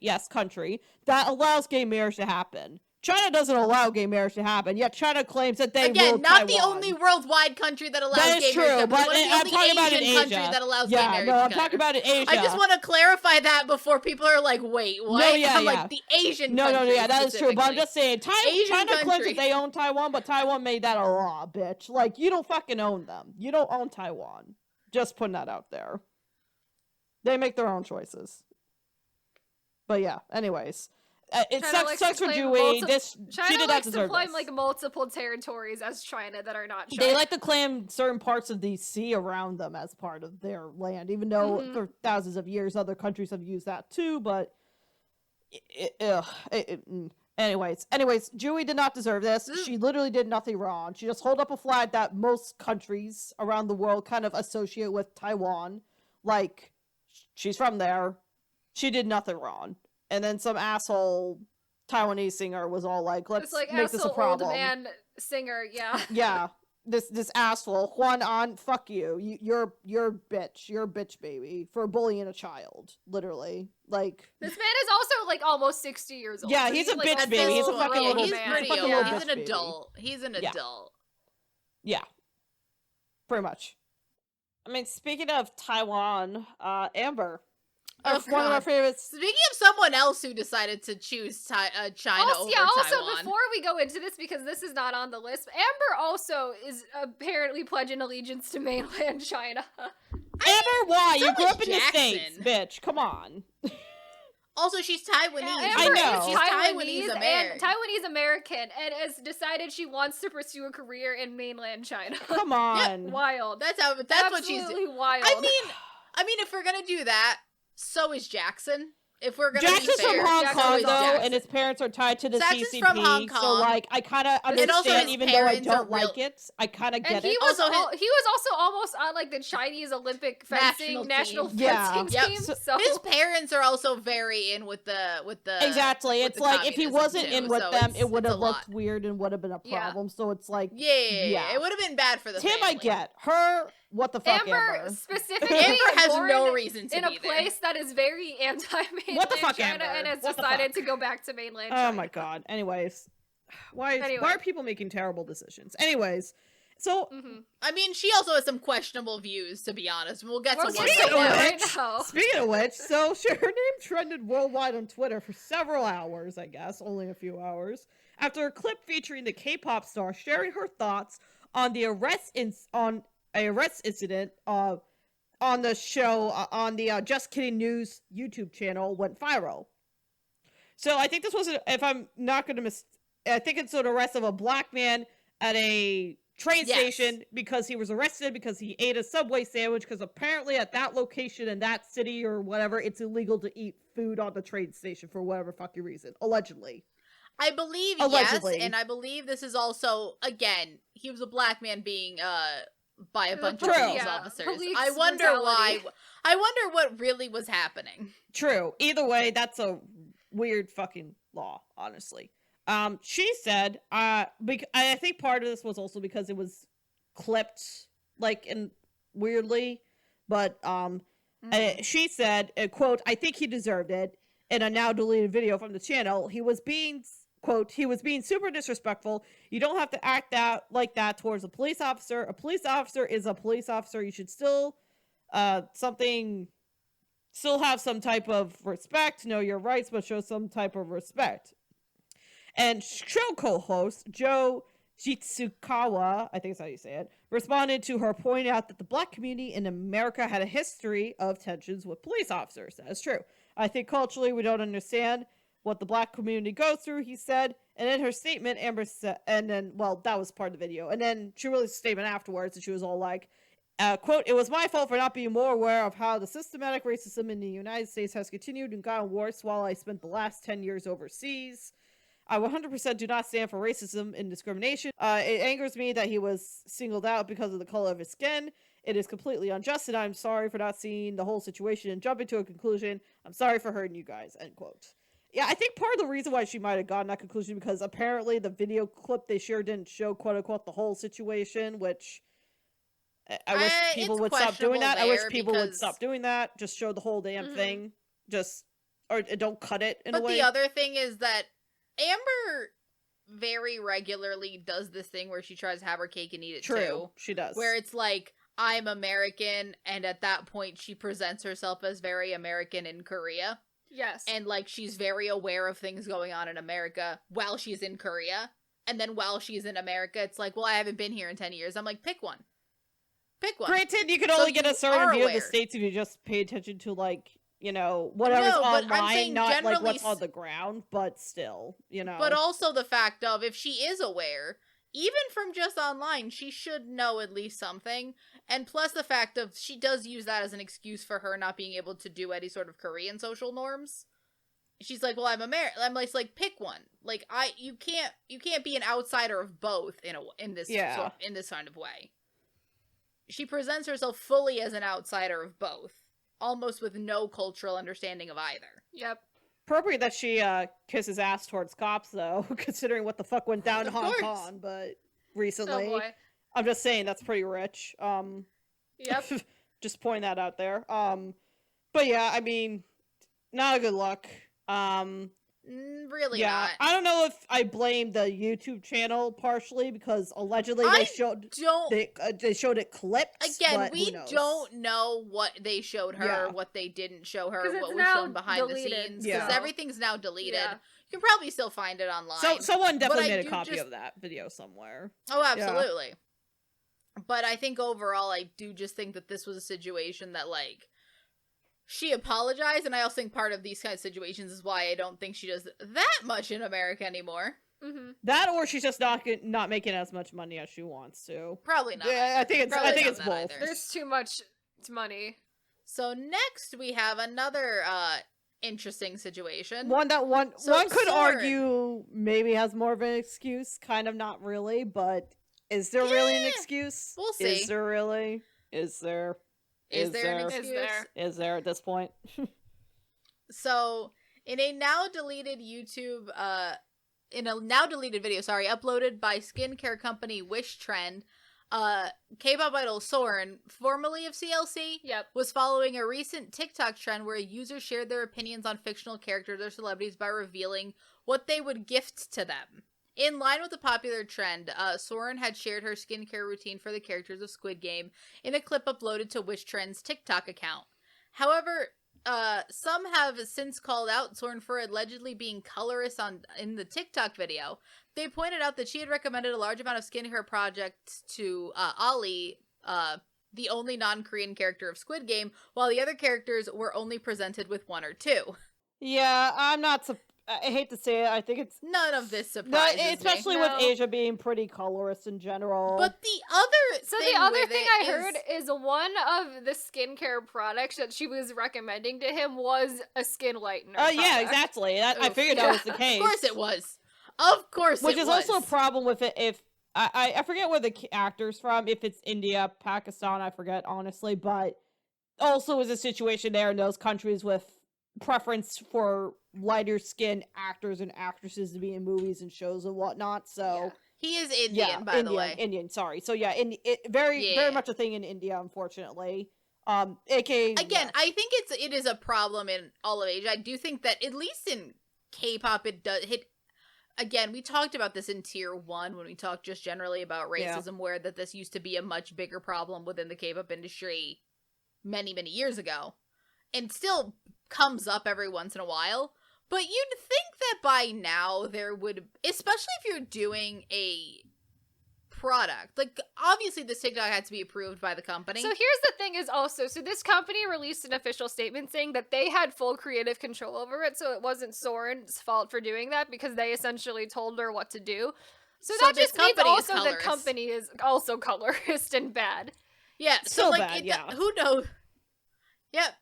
that allows gay marriage to happen. China doesn't allow gay marriage to happen, yet China claims that they Again, rule not Taiwan. the only worldwide country that allows that is gay true, marriage, but I'm talking about in Asia. Country that allows gay marriage. I'm talking about in Asia. I just want to clarify that before people are like, wait, what? No, like the Asian country. No, that is true, but I'm just saying, China claims country. that they own Taiwan, but Taiwan made that a law, bitch. Like, you don't fucking own them. You don't own Taiwan. Just putting that out there. They make their own choices. But yeah, anyways. It sucks for Dewey. She did not deserve this. China likes to claim like multiple territories as China that are not China. They like to claim certain parts of the sea around them as part of their land, even though for thousands of years other countries have used that too, but anyways, Dewey did not deserve this. She literally did nothing wrong. She just held up a flag that most countries around the world kind of associate with Taiwan. Like, she's from there. She did nothing wrong. And then some asshole Taiwanese singer was all like, let's make this a problem. Old man singer, yeah. Yeah. This asshole, Juan An, fuck you. You're bitch. You're a bitch baby for bullying a child. Literally. Like, this man is also like almost 60 years old. Yeah, he's a bitch baby. He's a fucking little man. He's an adult. He's an adult. Yeah. Pretty much. I mean, speaking of Taiwan, Amber. One of our favorites. Speaking of someone else who decided to choose China over Taiwan. Also, before we go into this, because this is not on the list, Amber also is apparently pledging allegiance to mainland China. Amber, why? You grew up in Jackson. the States, bitch. Come on. Also, she's Taiwanese. I know. She's Taiwanese American, and has decided she wants to pursue a career in mainland China. Come on. Yep, wild. That's what she's doing. Wild. I mean, if we're gonna do that, so is Jackson. If we're gonna Jackson's be fair, from Hong Kong though, Jackson. and his parents are tied to the Jackson's CCP. from Hong Kong. So like, I kind of understand, even though I don't like it. I kind of get it. He was also almost on like the Chinese Olympic fencing national fencing team. So his parents are also very in with the exactly. It's like if he wasn't in with them, it would have looked weird and would have been a problem. So it's like it would have been bad for the Tim. family. I get her. What the fuck, Amber? Specifically, Amber has no reason to in a place that is very anti-mainland China, and has decided to go back to mainland China. Oh my god. Anyways, why are people making terrible decisions? Anyways, so I mean, she also has some questionable views, to be honest. We'll get to one right now. Speaking of which, so her name trended worldwide on Twitter for several hours. I guess only a few hours after a clip featuring the K-pop star sharing her thoughts on the arrest incident on the show on the Just Kidding News YouTube channel went viral. So I think this was, if I'm not going to I think it's an arrest of a black man at a train station because he was arrested because he ate a Subway sandwich, because apparently at that location in that city or whatever, it's illegal to eat food on the train station for whatever fucking reason, allegedly. I believe, yes, and I believe this is also, again, he was a black man being by a bunch of police officers. I wonder why. I wonder what really was happening. True. Either way, that's a weird fucking law, honestly. She said, I think part of this was also because it was clipped, like, and weirdly, but, she said, quote, "I think he deserved it. in a now deleted video from the channel. He was being, quote, he was being super disrespectful. You don't have to act like that towards a police officer. A police officer is a police officer. You should still have some type of respect, know your rights, but show some type of respect. And show co-host Joe Jitsukawa, I think that's how you say it, responded to her, pointing out that the black community in America had a history of tensions with police officers. That is true. I think culturally we don't understand what the black community goes through, he said. And in her statement, Amber said, and then, well, that was part of the video. And then she released a statement afterwards, and she was all like, quote, "It was my fault for not being more aware of how the systematic racism in the United States has continued and gotten worse while I spent the last 10 years overseas. I 100% do not stand for racism and discrimination. It angers me that he was singled out because of the color of his skin. It is completely unjust, and I'm sorry for not seeing the whole situation and jumping to a conclusion. I'm sorry for hurting you guys," end quote. Yeah, I think part of the reason why she might have gotten that conclusion because apparently the video clip they shared didn't show, quote-unquote, the whole situation, which I wish people would stop doing that. I wish people would stop doing that. Just show the whole damn thing. Or don't cut it in a way. But the other thing is that Amber very regularly does this thing where she tries to have her cake and eat it too. She does. Where it's like, I'm American, and at that point she presents herself as very American in Korea. Yes. And like she's very aware of things going on in America while she's in Korea. And then while she's in America, it's like, well, I haven't been here in 10 years. I'm like, pick one. Pick one. Granted, you can only get a certain view of the States if you just pay attention to, like, you know, whatever's online, not like what's on the ground, but still, you know. But also the fact of, if she is aware, even from just online, she should know at least something. And plus the fact of, she does use that as an excuse for her not being able to do any sort of Korean social norms. She's like, well, I'm American. I'm like, pick one. Like, you can't be an outsider of both in this kind of way. She presents herself fully as an outsider of both, almost with no cultural understanding of either. Yep. Appropriate that she kisses ass towards cops, though, considering what the fuck went down in Hong Kong, but recently. Oh boy. I'm just saying that's pretty rich. Yep. Just pointing that out there. But yeah, I mean, not a good look. Really not. I don't know if I blame the YouTube channel partially because allegedly they showed it clipped. Again, we don't know what they showed her, what they didn't show her, what was shown behind the scenes, because everything's now deleted. Yeah. You can probably still find it online. So someone definitely made a copy of that video somewhere. Oh, absolutely. Yeah. But I think overall, I do just think that this was a situation that, like, she apologized, and I also think part of these kind of situations is why I don't think she does that much in America anymore. Mm-hmm. That, or she's just not making as much money as she wants to. Probably not. Yeah, I think it's both. Either. There's too much money. So next we have another interesting situation. One could argue maybe has more of an excuse, kind of not really, but is there really an excuse? We'll see. Is there really? Is there? Is there an excuse? Is there at this point? So, in a now deleted video, uploaded by skincare company Wish Trend, K-pop idol Soren, formerly of CLC, was following a recent TikTok trend where users shared their opinions on fictional characters or celebrities by revealing what they would gift to them. In line with the popular trend, Soren had shared her skincare routine for the characters of Squid Game in a clip uploaded to Wish Trend's TikTok account. However, some have since called out Soren for allegedly being colorist in the TikTok video. They pointed out that she had recommended a large amount of skincare projects to Ali, the only non-Korean character of Squid Game, while the other characters were only presented with one or two. Yeah, I hate to say it, I think it's... None of this surprises me. Especially with Asia being pretty colorist in general. But the other thing I heard is one of the skincare products that she was recommending to him was a skin lightener. Yeah, exactly. I figured that was the case. Of course it was. Of course Which is also a problem with it if... I forget where the actor's from, if it's India, Pakistan, I forget, honestly, but also is a situation there in those countries with preference for lighter skinned actors and actresses to be in movies and shows and whatnot. So he is Indian, by the way. Indian, sorry. So yeah, very much a thing in India, unfortunately. aka again, I think it is a problem in all of Asia. I do think that at least in K-pop it does hit. Again, we talked about this in tier 1 when we talked just generally about racism, where that this used to be a much bigger problem within the K-pop industry many, many years ago. And still comes up every once in a while. But you'd think that by now there would, especially if you're doing a product, like obviously this TikTok had to be approved by the company. So here's the thing is also, so this company released an official statement saying that they had full creative control over it, so it wasn't Soren's fault for doing that because they essentially told her what to do. So that just means also the company is also colorist and bad. Yeah, so like, bad, who knows? Yep.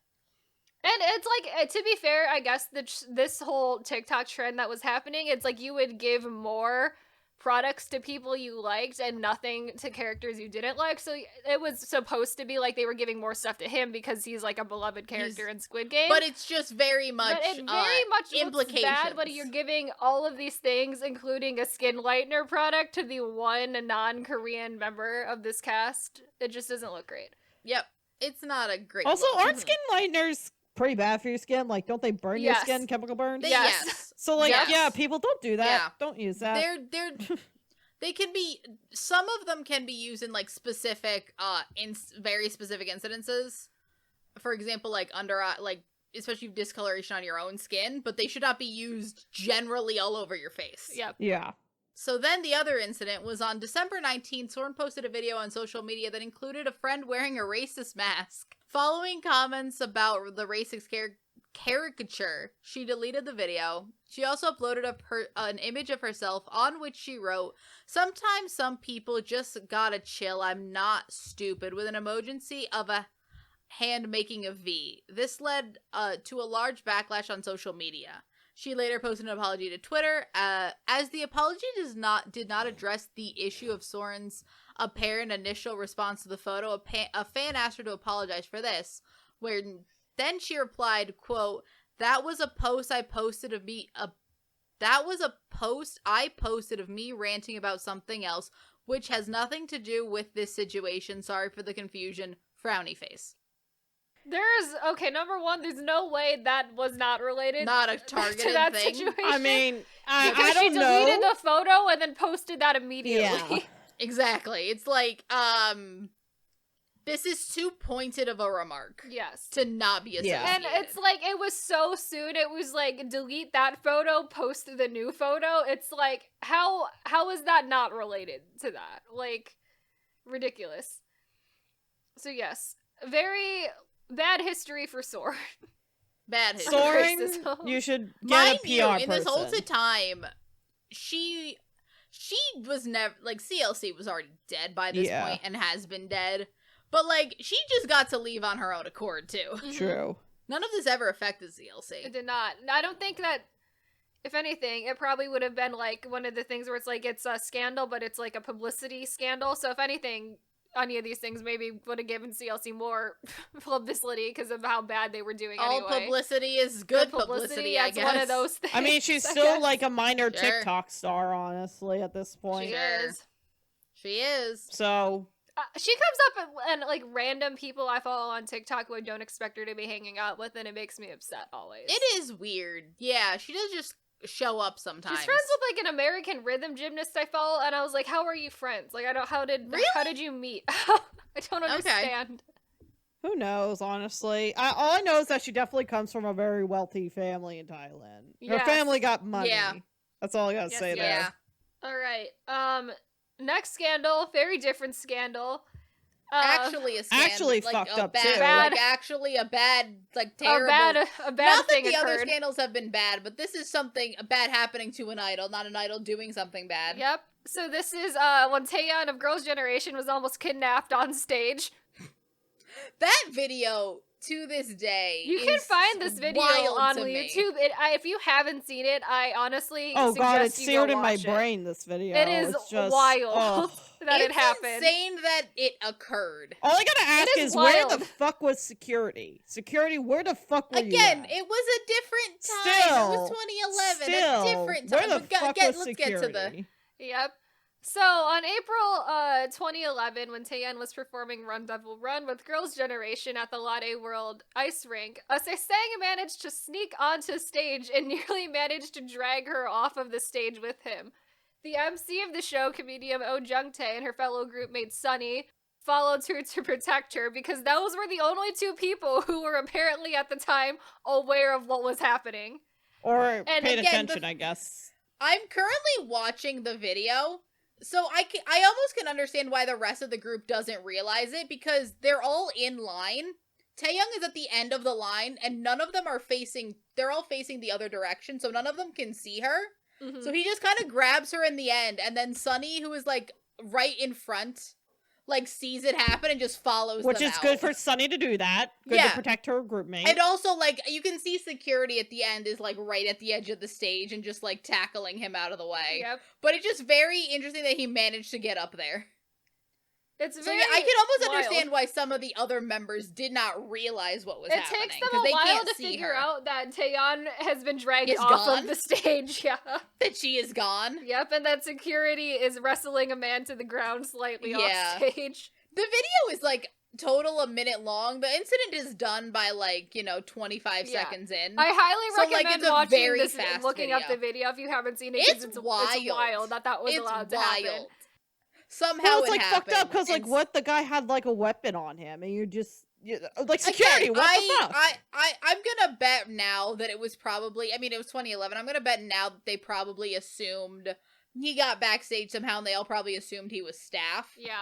And it's like, to be fair, I guess this whole TikTok trend that was happening, it's like you would give more products to people you liked and nothing to characters you didn't like. So it was supposed to be like they were giving more stuff to him because he's like a beloved character in Squid Game. But it's just very much looks bad, but you're giving all of these things, including a skin lightener product, to the one non-Korean member of this cast. It just doesn't look great. Yep. It's not a great Also, look. aren't skin lighteners pretty bad for your skin? Like, don't they burn your skin, chemical burns? Yes. So, like, yeah, people don't do that. Yeah. Don't use that. They can be, some of them can be used in, like, specific, very specific incidences. For example, like, especially discoloration on your own skin, but they should not be used generally all over your face. Yep. Yeah. So then the other incident was on December 19th, Soren posted a video on social media that included a friend wearing a racist mask. Following comments about the racist caricature, she deleted the video. She also uploaded an image of herself on which she wrote, "Sometimes some people just gotta chill, I'm not stupid," with an emoji of a hand making a V. This led to a large backlash on social media. She later posted an apology to Twitter. As the apology did not address the issue of Soren's apparent initial response to the photo, a fan asked her to apologize for this, where then she replied, quote, "That was a post I posted of me ranting about something else, which has nothing to do with this situation. Sorry for the confusion. Frowny face." Number one, there's no way that was not related. Not a targeted to that thing. situation. I mean, I don't know. She deleted the photo and then posted that immediately. Yeah. Exactly. It's like, this is too pointed of a remark. Yes. To not be associated. And it's like, it was so soon. It was like, delete that photo, post the new photo. It's like, how is that not related to that? Like, ridiculous. So yes, very bad history for Soren. Bad history. Soren, you should get a PR person. In this whole time, she was never, like, CLC was already dead by this point and has been dead. But, like, she just got to leave on her own accord, too. True. None of this ever affected CLC. It did not. I don't think that, if anything, it probably would have been, like, one of the things where it's, like, it's a scandal, but it's, like, a publicity scandal. So, if anything, any of these things maybe would have given CLC more publicity because of how bad they were doing anyway. All publicity is good publicity, I guess. guess. One of those things. I mean, she's still, like, a minor TikTok star, honestly, at this point. She is. So... she comes up and like random people I follow on TikTok who I don't expect her to be hanging out with, and it makes me upset always. It is weird. Yeah, she does just show up sometimes. She's friends with like an American rhythm gymnast I follow, and I was like, how are you friends? Like, how did you meet? I don't understand. Who knows, honestly. All I know is that she definitely comes from a very wealthy family in Thailand. Her family got money. Yeah. That's all I gotta say there. Yeah. All right. Next scandal, very different scandal. Actually a scandal. Actually like fucked up too. Like actually a bad, like terrible. A bad not thing that the occurred. other scandals have been bad, but this is something bad happening to an idol, not an idol doing something bad. Yep. So this is when Taeyeon of Girls' Generation was almost kidnapped on stage. That video, to this day, you can find this video on YouTube. If you haven't seen it, I honestly suggest it's seared in my brain. This video, it is just wild that it happened. It's insane that it occurred. All I gotta ask is where the fuck was security? Security, where the fuck were you? Again, it was a different time. It was 2011. A different time. Where the fuck was security? Yep. So, on April 2011, when Taeyeon was performing Run Devil Run with Girls' Generation at the Lotte World Ice Rink, Saesang managed to sneak onto stage and nearly managed to drag her off of the stage with him. The MC of the show, comedian Oh Jung-tae, and her fellow group mate Sunny followed her to protect her because those were the only two people who were apparently at the time aware of what was happening. Or paid attention, I guess. I'm currently watching the video. So I almost can understand why the rest of the group doesn't realize it, because they're all in line. Taeyoung is at the end of the line, and none of them are they're all facing the other direction, so none of them can see her. Mm-hmm. So he just kind of grabs her in the end, and then Sunny, who is, like, right in front, like, sees it happen and just follows them out. Which is good for Sunny to do that. Good to protect her group mate. And also, like, you can see security at the end is, like, right at the edge of the stage and just, like, tackling him out of the way. Yep. But it's just very interesting that he managed to get up there. It's very I can almost wild. understand why some of the other members did not realize what was happening. It takes them a while to figure out that Taeyeon has been dragged off of the stage. Yeah. That she is gone. Yep, and that security is wrestling a man to the ground slightly off stage. The video is, like, total a minute long. The incident is done by, like, 25 seconds in. I highly recommend watching this, looking video. up the video if you haven't seen it. It's wild. It's wild that was allowed to happen. Somehow it's, like, happened. fucked up because, like, what? The guy had, like, a weapon on him, and you're just... like, security, what the fuck? I'm gonna bet now that it was probably... I mean, it was 2011. I'm gonna bet now that they probably assumed... He got backstage somehow, and they all probably assumed he was staff. Yeah.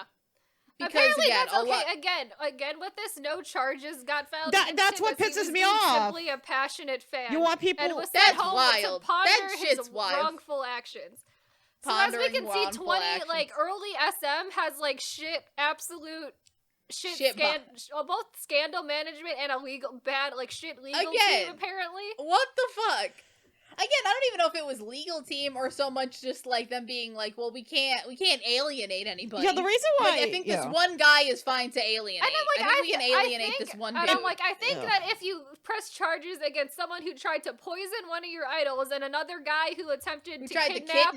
Because, apparently, again, that's okay. Again, with this, no charges got filed. That's what pisses me off. Simply a passionate fan. You want people... And was that's home wild. To ponder that shit's his wild. wrongful actions. So as we can see, 20, like, early SM has, like, absolute shit both scandal management and shit legal team, apparently. What the fuck? Again, I don't even know if it was legal team or so much just, like, them being like, well, we can't alienate anybody. Yeah, the reason why... Like, I think this one guy is fine to alienate. And I'm like, I think we can alienate this one dude. And I'm like, I think that if you press charges against someone who tried to poison one of your idols and another guy who attempted to kidnap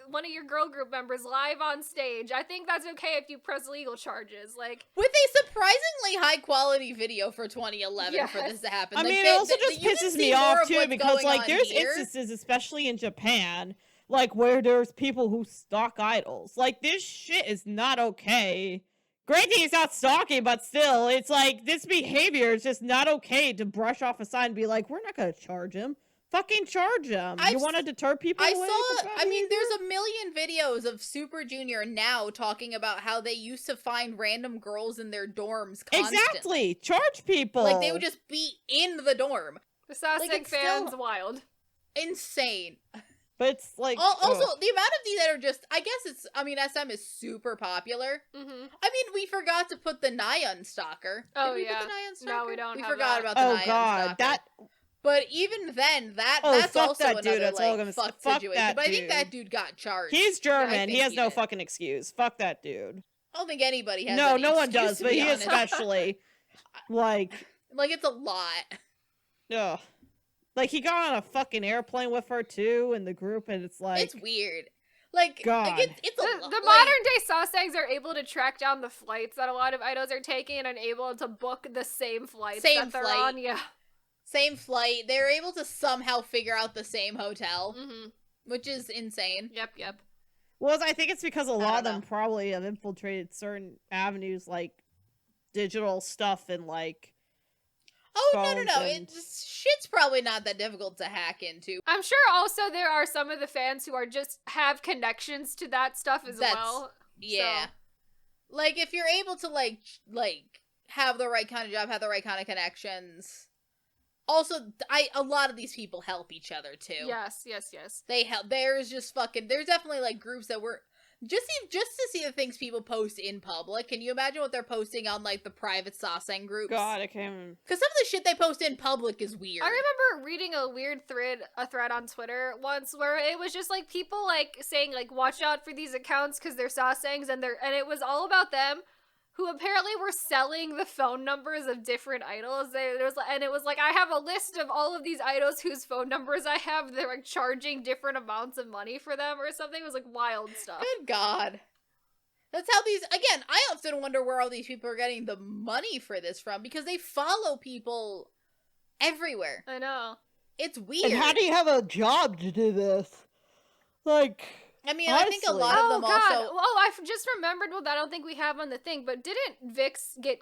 one of your girl group members live on stage, I think that's okay if you press legal charges. Like, with a surprisingly high quality video for 2011 for this to happen. I mean, it also just pisses me off too, because, like, there's instances, especially in Japan, like, where there's people who stalk idols. Like, this shit is not okay. Great thing it's not stalking, but still, it's like, this behavior is just not okay to brush off a sign and be like, we're not gonna charge him. Fucking charge him. You want to deter people? I mean, there's a million videos of Super Junior now talking about how they used to find random girls in their dorms constantly. Exactly. Charge people. Like, they would just be in the dorm. The Saesang fans, wild. Insane. But it's like... Also, the amount of these that are just... I guess SM is super popular. Mm-hmm. I mean, we forgot to put the Nyan Stalker. Oh, Did we put the Nyan Stalker? No, we don't. We forgot about the Nyan Stalker. But even then, that's also that dude. another, That's fuck situation. But I think that dude got charged. He's German. He has no fucking excuse. Fuck that dude. I don't think anybody has no one does, but he especially. Like, it's a lot. Ugh. Like, he got on a fucking airplane with her, too, in the group, and it's like... It's weird. Like, God. It's a lot. The modern-day Saesangs are able to track down the flights that a lot of idols are taking and are able to book the same flights that they're on. Yeah. Same flight. They're able to somehow figure out the same hotel, mm-hmm. which is insane. Yep. Well, I think it's because a lot of them probably have infiltrated certain avenues, like digital stuff and, like... Oh, no. Shit's probably not that difficult to hack into. I'm sure also there are some of the fans who are just have connections to that stuff as well. Yeah. So. Like, if you're able to, like, have the right kind of job, have the right kind of connections. Also, a lot of these people help each other, too. Yes. They help. There's definitely, like, groups that were... Just to see the things people post in public. Can you imagine what they're posting on, like, the private Saesang groups? God, I can't... Because some of the shit they post in public is weird. I remember reading a weird thread on Twitter once where it was just, like, people, like, saying, like, watch out for these accounts because they're Saesangs and it was all about them who apparently were selling the phone numbers of different idols. It was like, I have a list of all of these idols whose phone numbers I have. They're like charging different amounts of money for them or something. It was like wild stuff. Good God. That's how again, I often wonder where all these people are getting the money for this from, because they follow people everywhere. I know. It's weird. And how do you have a job to do this? Like, I mean, honestly. I think a lot of them also... Oh, I just remembered what I don't think we have on the thing, but didn't Vix get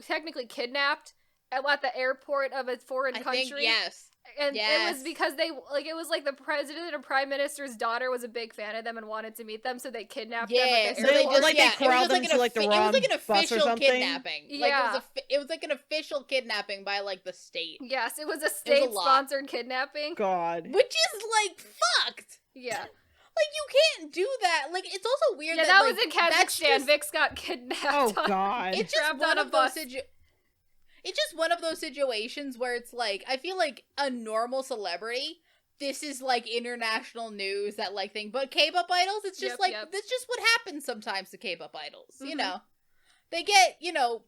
technically kidnapped at the airport of a foreign country? I think, yes. And it was because it was like the president or prime minister's daughter was a big fan of them and wanted to meet them, so they kidnapped them at the airport. They corralled them to, like, the wrong bus or something? It was like an official kidnapping. Yeah. Like, it was like an official kidnapping by, like, the state. Yes, it was a state-sponsored kidnapping. God. Which is, like, fucked! Yeah. Like, you can't do that. Like, it's also weird that, that like, was in Kazakhstan. Vix got kidnapped. Oh, God. It's just one of those It's just one of those situations where it's like, I feel like a normal celebrity, this is like international news, that like thing. But K-pop idols, it's just that's just what happens sometimes to K-pop idols, you know? They get,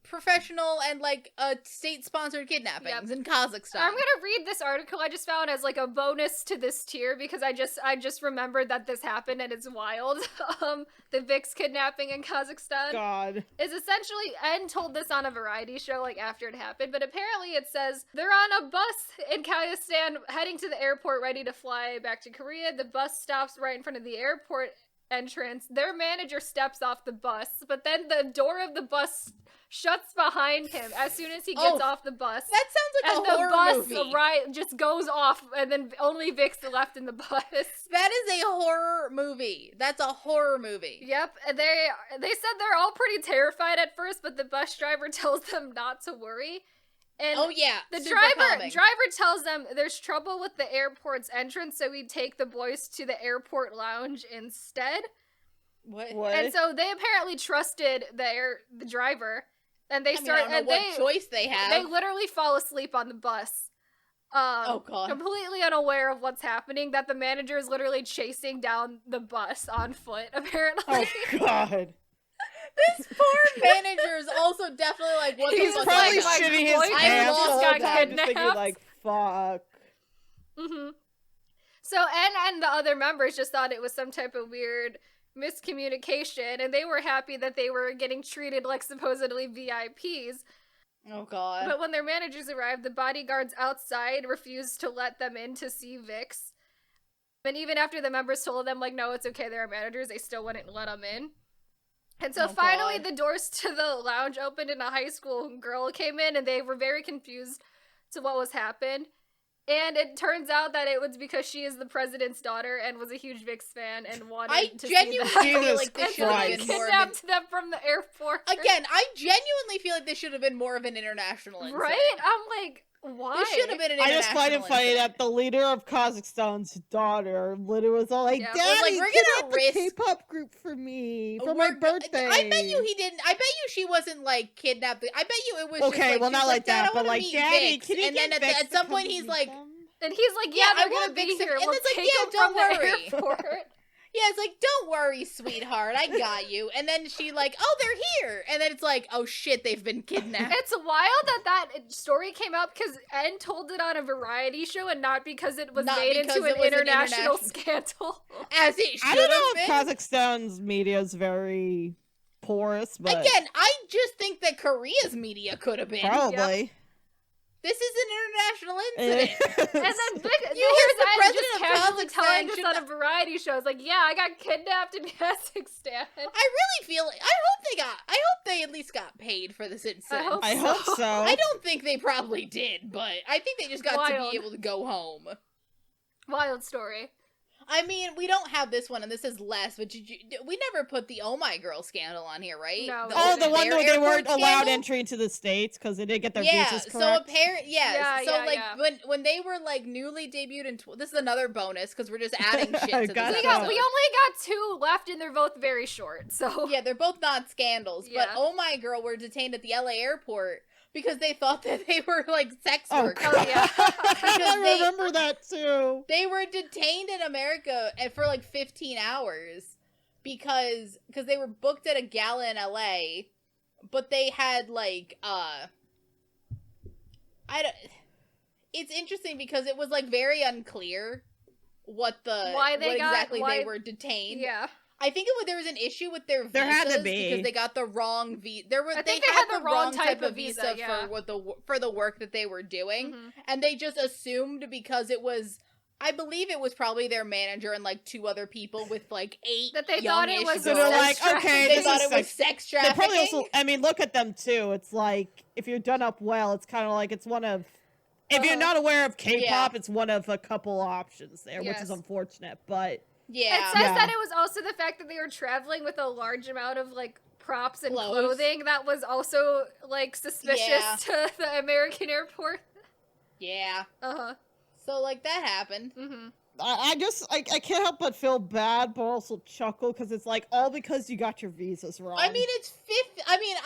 professional and, like, state-sponsored kidnappings in Kazakhstan. I'm gonna read this article I just found as, like, a bonus to this tier, because I just remembered that this happened, and it's wild. The Vix kidnapping in Kazakhstan. God. Is essentially, N told this on a variety show, like, after it happened, but apparently it says, they're on a bus in Kazakhstan, heading to the airport, ready to fly back to Korea. The bus stops right in front of the airport entrance. Their manager steps off the bus, but then the door of the bus shuts behind him as soon as he gets off the bus. That sounds like a horror movie. And the bus just goes off, and then only Vix left in the bus. That is a horror movie. That's a horror movie. Yep, and they said they're all pretty terrified at first, but the bus driver tells them not to worry. And the driver tells them there's trouble with the airport's entrance, so we take the boys to the airport lounge instead. What? And so they apparently trusted the driver, and they I don't know what choice they have. They literally fall asleep on the bus. Oh God! Completely unaware of what's happening. That the manager is literally chasing down the bus on foot. Apparently. Oh God. This poor manager is also definitely like, what he's the fuck? Probably shitting his pants all the time, just thinking like, fuck. So, and the other members just thought it was some type of weird miscommunication, and they were happy that they were getting treated like supposedly VIPs. Oh God. But when their managers arrived, the bodyguards outside refused to let them in to see Vix. And even after the members told them, like, no, it's okay, they're managers, they still wouldn't let them in. And so finally the doors to the lounge opened, and a high school girl came in, and they were very confused to what was happened. And it turns out that it was because she is the president's daughter and was a huge Vix fan and wanted to see them. I genuinely feel like this should have been more kidnapped them from the airport. Again, I genuinely feel like this should have been more of an international incident. Right? I'm like, why? This should have been an international I just find it funny that the leader of Kazakhstan's daughter literally was all like, Daddy, we're gonna risk the K-pop group for me for my birthday. I bet you he didn't. I bet you she wasn't like kidnapped. I bet you it was okay, just, like, well not like that, but like, Daddy, Vix. can you and get then Vix at some point he's like, and he's like, yeah, they're gonna be here. And we'll it's like, take yeah, them don't from worry. The airport. Yeah, it's like, don't worry, sweetheart, I got you. And then she like, oh, they're here. And then it's like, oh shit, they've been kidnapped. It's wild that story came out because N told it on a variety show and not because it was made into an international scandal. As it should have been. I don't know if Kazakhstan's media is very porous, but... Again, I just think that Korea's media could have been. Probably. Yep. This is an international incident. And then here's the president of casually Kazakhstan telling this on a variety show. It's like, yeah, I got kidnapped in Kazakhstan. I really feel I hope they at least got paid for this incident. I hope so. I don't think they probably did, but I think they just got to be able to go home. Wild story. I mean, we don't have this one, and this is less, but we never put the Oh My Girl scandal on here, right? No. The one where they weren't allowed entry into the States because they didn't get their visas correct. So apparently, when they were like newly debuted in, this is another bonus because we're just adding shit to this. We only got 2 left, and they're both very short. So yeah, they're both not scandals. But Oh My Girl were detained at the LA airport because they thought that they were like sex workers. Oh yeah, I remember that too. They were detained in America for like 15 hours because they were booked at a gala in LA but they had, like, it's interesting because it was, like, very unclear what they were detained. Yeah. I think there was an issue with their visas there had to be. because they got the wrong visa. They had the wrong type of visa for the work that they were doing, and they just assumed because it was. I believe it was probably their manager and like 2 other people with like 8 that they thought it was. So they're like, okay, they thought it was sex trafficking. They probably also. I mean, look at them too. It's like if you're done up well, it's kind of like it's one of. If you're not aware of K-pop, it's one of a couple options there, which is unfortunate, but. Yeah. It says that it was also the fact that they were traveling with a large amount of, like, props and clothing that was also, like, suspicious to the American airport. Yeah. Uh-huh. So, like, that happened. I can't help but feel bad, but also chuckle, because it's, like, all because you got your visas wrong. I mean,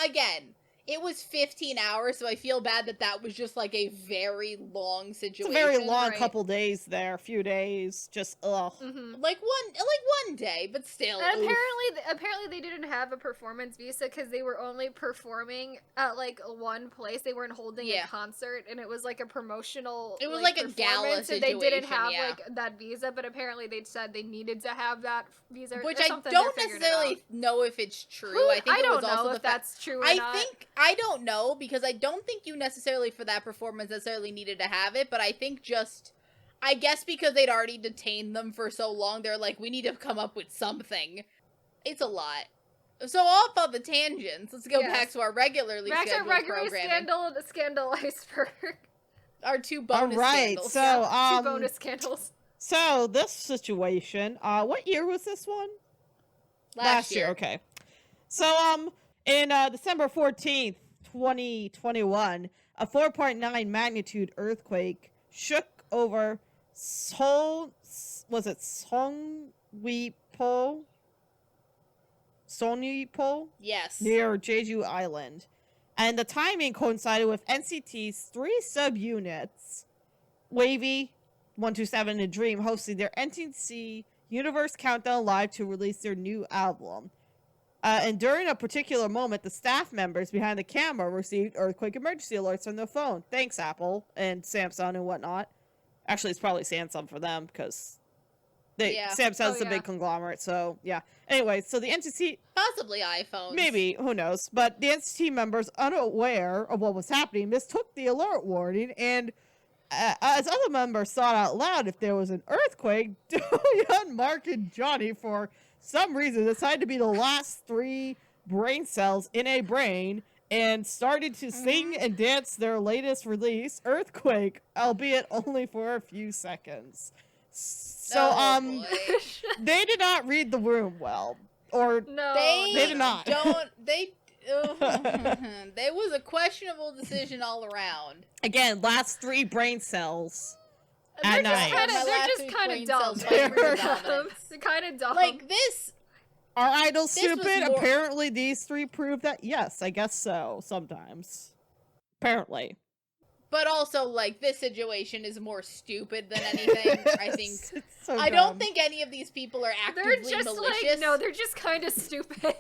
again... It was 15 hours, so I feel bad that was just, like, a very long situation. It's a very long couple days there, a few days, just, ugh. Like one day, but still. And apparently they didn't have a performance visa because they were only performing at, like, one place. They weren't holding a concert, and it was, like, a promotional, it was like a gala situation, and they didn't have, like, that visa, but apparently they said they needed to have that visa. Which I don't necessarily know if it's true. I don't know if that's true or not. I don't know, because I don't think you necessarily, for that performance, necessarily needed to have it, but I think I guess because they'd already detained them for so long, they're like, we need to come up with something. It's a lot. So off of the tangents, let's go back to our regularly scheduled programming. Scandal Iceberg. Our 2 bonus scandals. So, 2 bonus scandals. So, this situation, what year was this one? Last year. Okay. So, in December 14th, 2021, a 4.9 magnitude earthquake shook over Seongwipo? Yes. Near Jeju Island. And the timing coincided with NCT's 3 subunits, Wavy, 127, and Dream, hosting their NCT Universe Countdown Live to release their new album. And during a particular moment, the staff members behind the camera received earthquake emergency alerts on their phone. Thanks, Apple and Samsung and whatnot. Actually, it's probably Samsung for them, because Samsung's a big conglomerate, so yeah. Anyway, so the NCT... Possibly iPhones. Maybe, who knows. But the NCT members, unaware of what was happening, mistook the alert warning, and as other members thought out loud if there was an earthquake, Do-yeon, Mark, and Johnny, for some reason, decided to be the last 3 brain cells in a brain and started to sing and dance their latest release, Earthquake, albeit only for a few seconds. So, they did not read the room well. Or, no, they did not. There was a questionable decision all around. Again, last 3 brain cells. They're just kind of dumb. They're kind of dumb. Like, this... Are idols stupid? Apparently these 3 prove that, yes, I guess so, sometimes. Apparently. But also, like, this situation is more stupid than anything, I think. So I don't think any of these people are actively malicious. They're just kind of stupid.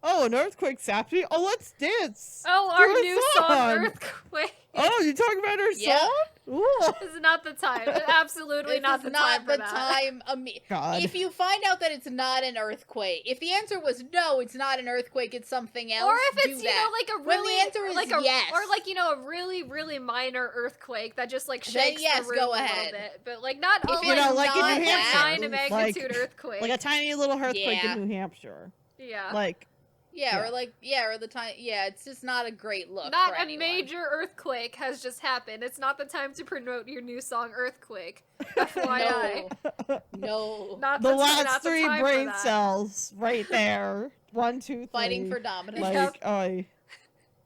Oh, an earthquake's happening? Oh, let's dance! Oh, our new song, Earthquake. Oh, you're talking about our song? Ooh. This is not the time. Absolutely not the time for that. God. If you find out that it's not an earthquake, if the answer was no, it's not an earthquake, it's something else, or if it's, like a really, when the answer is yes. Or like, a really, really minor earthquake that just like shakes the room go a ahead. little bit. But like not like in New Hampshire. 9 magnitude earthquake. Like a tiny little earthquake in New Hampshire. Yeah. Like it's just not a great look. Not for a anyone. Major earthquake has just happened. It's not the time to promote your new song, Earthquake. FYI. No. Not the last 3 brain cells right there. 1, 2, 3. Fighting for dominance. Like, oh,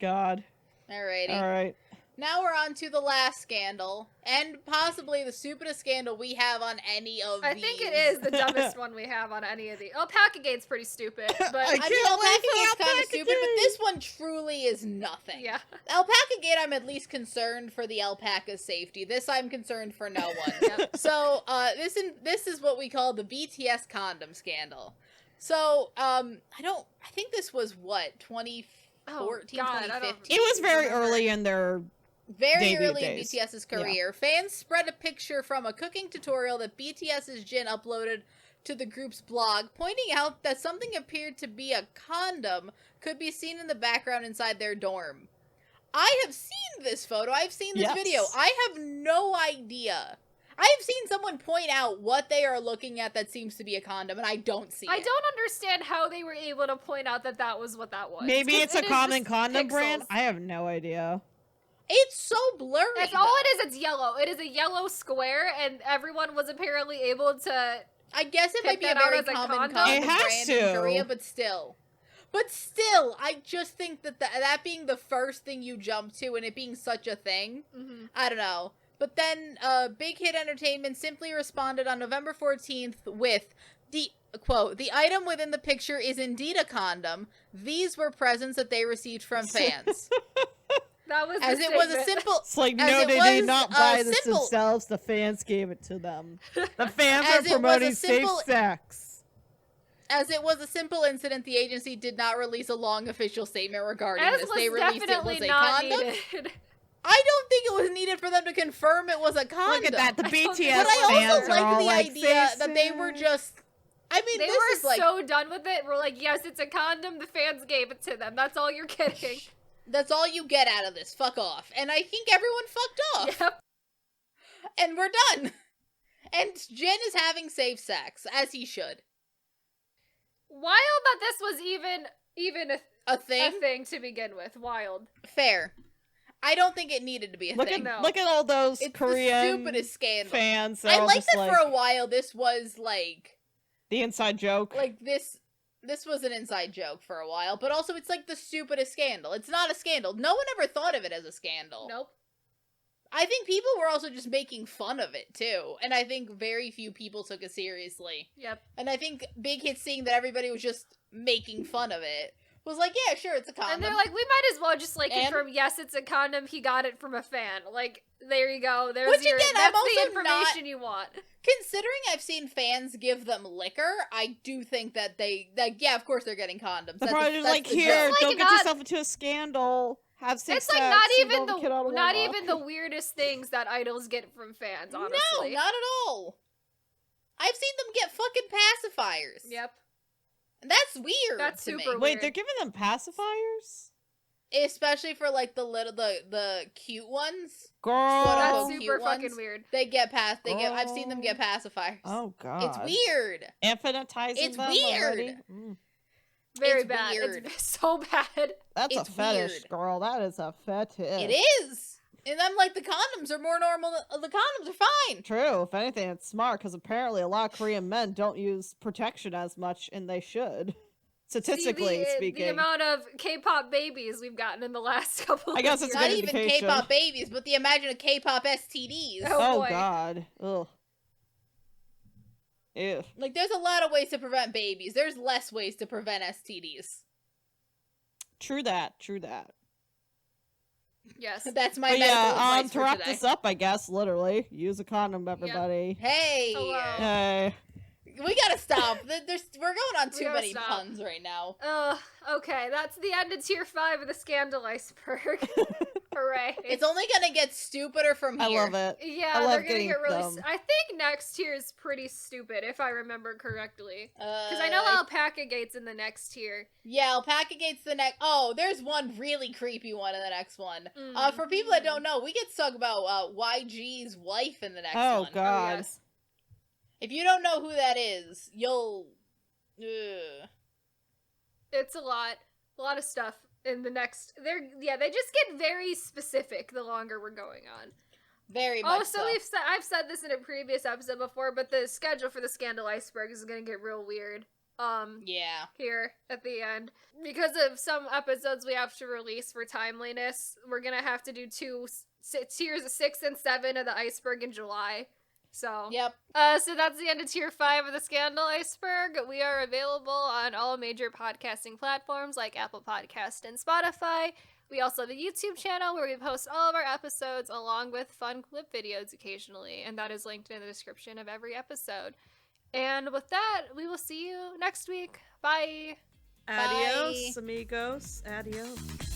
God. Alrighty. All right. Now we're on to the last scandal, and possibly the stupidest scandal we have on any of these. I think it is the dumbest one we have on any of these. Alpacagate's pretty stupid, but Alpacagate's kind of stupid, but this one truly is nothing. Yeah. Alpacagate, I'm at least concerned for the alpaca's safety. This, I'm concerned for no one. So, this is what we call the BTS condom scandal. So, I think this was what, 2014, 2015? It was very early in their very early days. in BTS's career. Yeah. Fans spread a picture from a cooking tutorial that BTS's Jin uploaded to the group's blog, pointing out that something appeared to be a condom could be seen in the background inside their dorm. I have seen this photo. I've seen this video. I have no idea. I have seen someone point out what they are looking at that seems to be a condom, and I don't see it. I don't understand how they were able to point out that that was what that was. Maybe it's a common condom brand? I have no idea. It's so blurry. That's all it is. It's yellow. It is a yellow square, and everyone was apparently able to. I guess it might be a very common condom brand in Korea, but still. I just think that that being the first thing you jump to and it being such a thing, I don't know. But then Big Hit Entertainment simply responded on November 14th with the quote, "The item within the picture is indeed a condom. These were presents that they received from fans." That was as it was a simple. It's like, no, they did not buy this themselves. The fans gave it to them. The fans are promoting safe sex. As it was a simple incident, the agency did not release a long official statement regarding this. They released it was a condom. Needed. I don't think it was needed for them to confirm it was a condom. Look at that, the BTS but I also like the idea that they were just. I mean, they were so done with it. We're like, yes, it's a condom. The fans gave it to them. That's all you're getting. That's all you get out of this. Fuck off. And I think everyone fucked off. Yep. And we're done. And Jin is having safe sex, as he should. Wild that this was even a thing? A thing to begin with. Wild. Fair. I don't think it needed to be a thing. Look at all those Korean the stupidest scandal. Fans. I liked that for a while this was like... the inside joke. Like this was an inside joke for a while, but also it's like the stupidest scandal. It's not a scandal. No one ever thought of it as a scandal. Nope. I think people were also just making fun of it, too. And I think very few people took it seriously. Yep. And I think Big Hit seeing that everybody was just making fun of it was like, yeah, sure, it's a condom. And they're like, we might as well just, like, confirm, yes, it's a condom, he got it from a fan. Like, there you go. There's that's the information you want. Considering I've seen fans give them liquor, I do think that yeah, of course they're getting condoms. They're probably just like, here, don't get yourself into a scandal. Have safe sex. It's like not even the weirdest things that idols get from fans, honestly. No, not at all. I've seen them get fucking pacifiers. Yep. And that's weird. That's super me. weird. Wait, they're giving them pacifiers? Especially for like the cute ones. Girl, that's super fucking weird. They get I've seen them get pacifiers. Oh god. It's weird. Infinitizing it's them weird. Very bad. Weird. It's so bad. That's a fetish, weird. Girl. That is a fetish. It is. And I'm like, the condoms are more normal. The condoms are fine. True. If anything, it's smart because apparently a lot of Korean men don't use protection as much, and they should. Statistically speaking. The amount of K-pop babies we've gotten in the last couple of years. I guess it's not even K-pop babies, but the imagine of K-pop STDs. Oh god. Ugh. Ew. Like, there's a lot of ways to prevent babies. There's less ways to prevent STDs. True that. Yes. That's my medical advice to wrap this up, I guess, literally. Use a condom, everybody. Yep. Hey! Hello. Hey. We gotta stop. We're going on too many puns right now. Okay. That's the end of Tier 5 of the Scandal Iceberg. Hooray. It's only gonna get stupider from here. I love it. Yeah, they're gonna get really... I think next tier is pretty stupid, if I remember correctly. Because I know Alpaca Gate's in the next tier. Yeah, Alpaca Gate's the next... Oh, there's one really creepy one in the next one. For people that don't know, we get to talk about YG's wife in the next one. Oh, God. Oh, yes. If you don't know who that is, you'll... It's a lot of stuff in the next... they just get very specific the longer we're going on. Very much so. I've said this in a previous episode before, but the schedule for the Scandal Iceberg is going to get real weird. Yeah. Here at the end. Because of some episodes we have to release for timeliness, we're going to have to do tiers 6 and 7 of the Iceberg in July. So, yep. So that's the end of Tier 5 of the Scandal Iceberg. We are available on all major podcasting platforms like Apple Podcast and Spotify. We also have a YouTube channel where we post all of our episodes along with fun clip videos occasionally, and that is linked in the description of every episode. And with that, we will see you next week. Bye. Adios, amigos. Adios.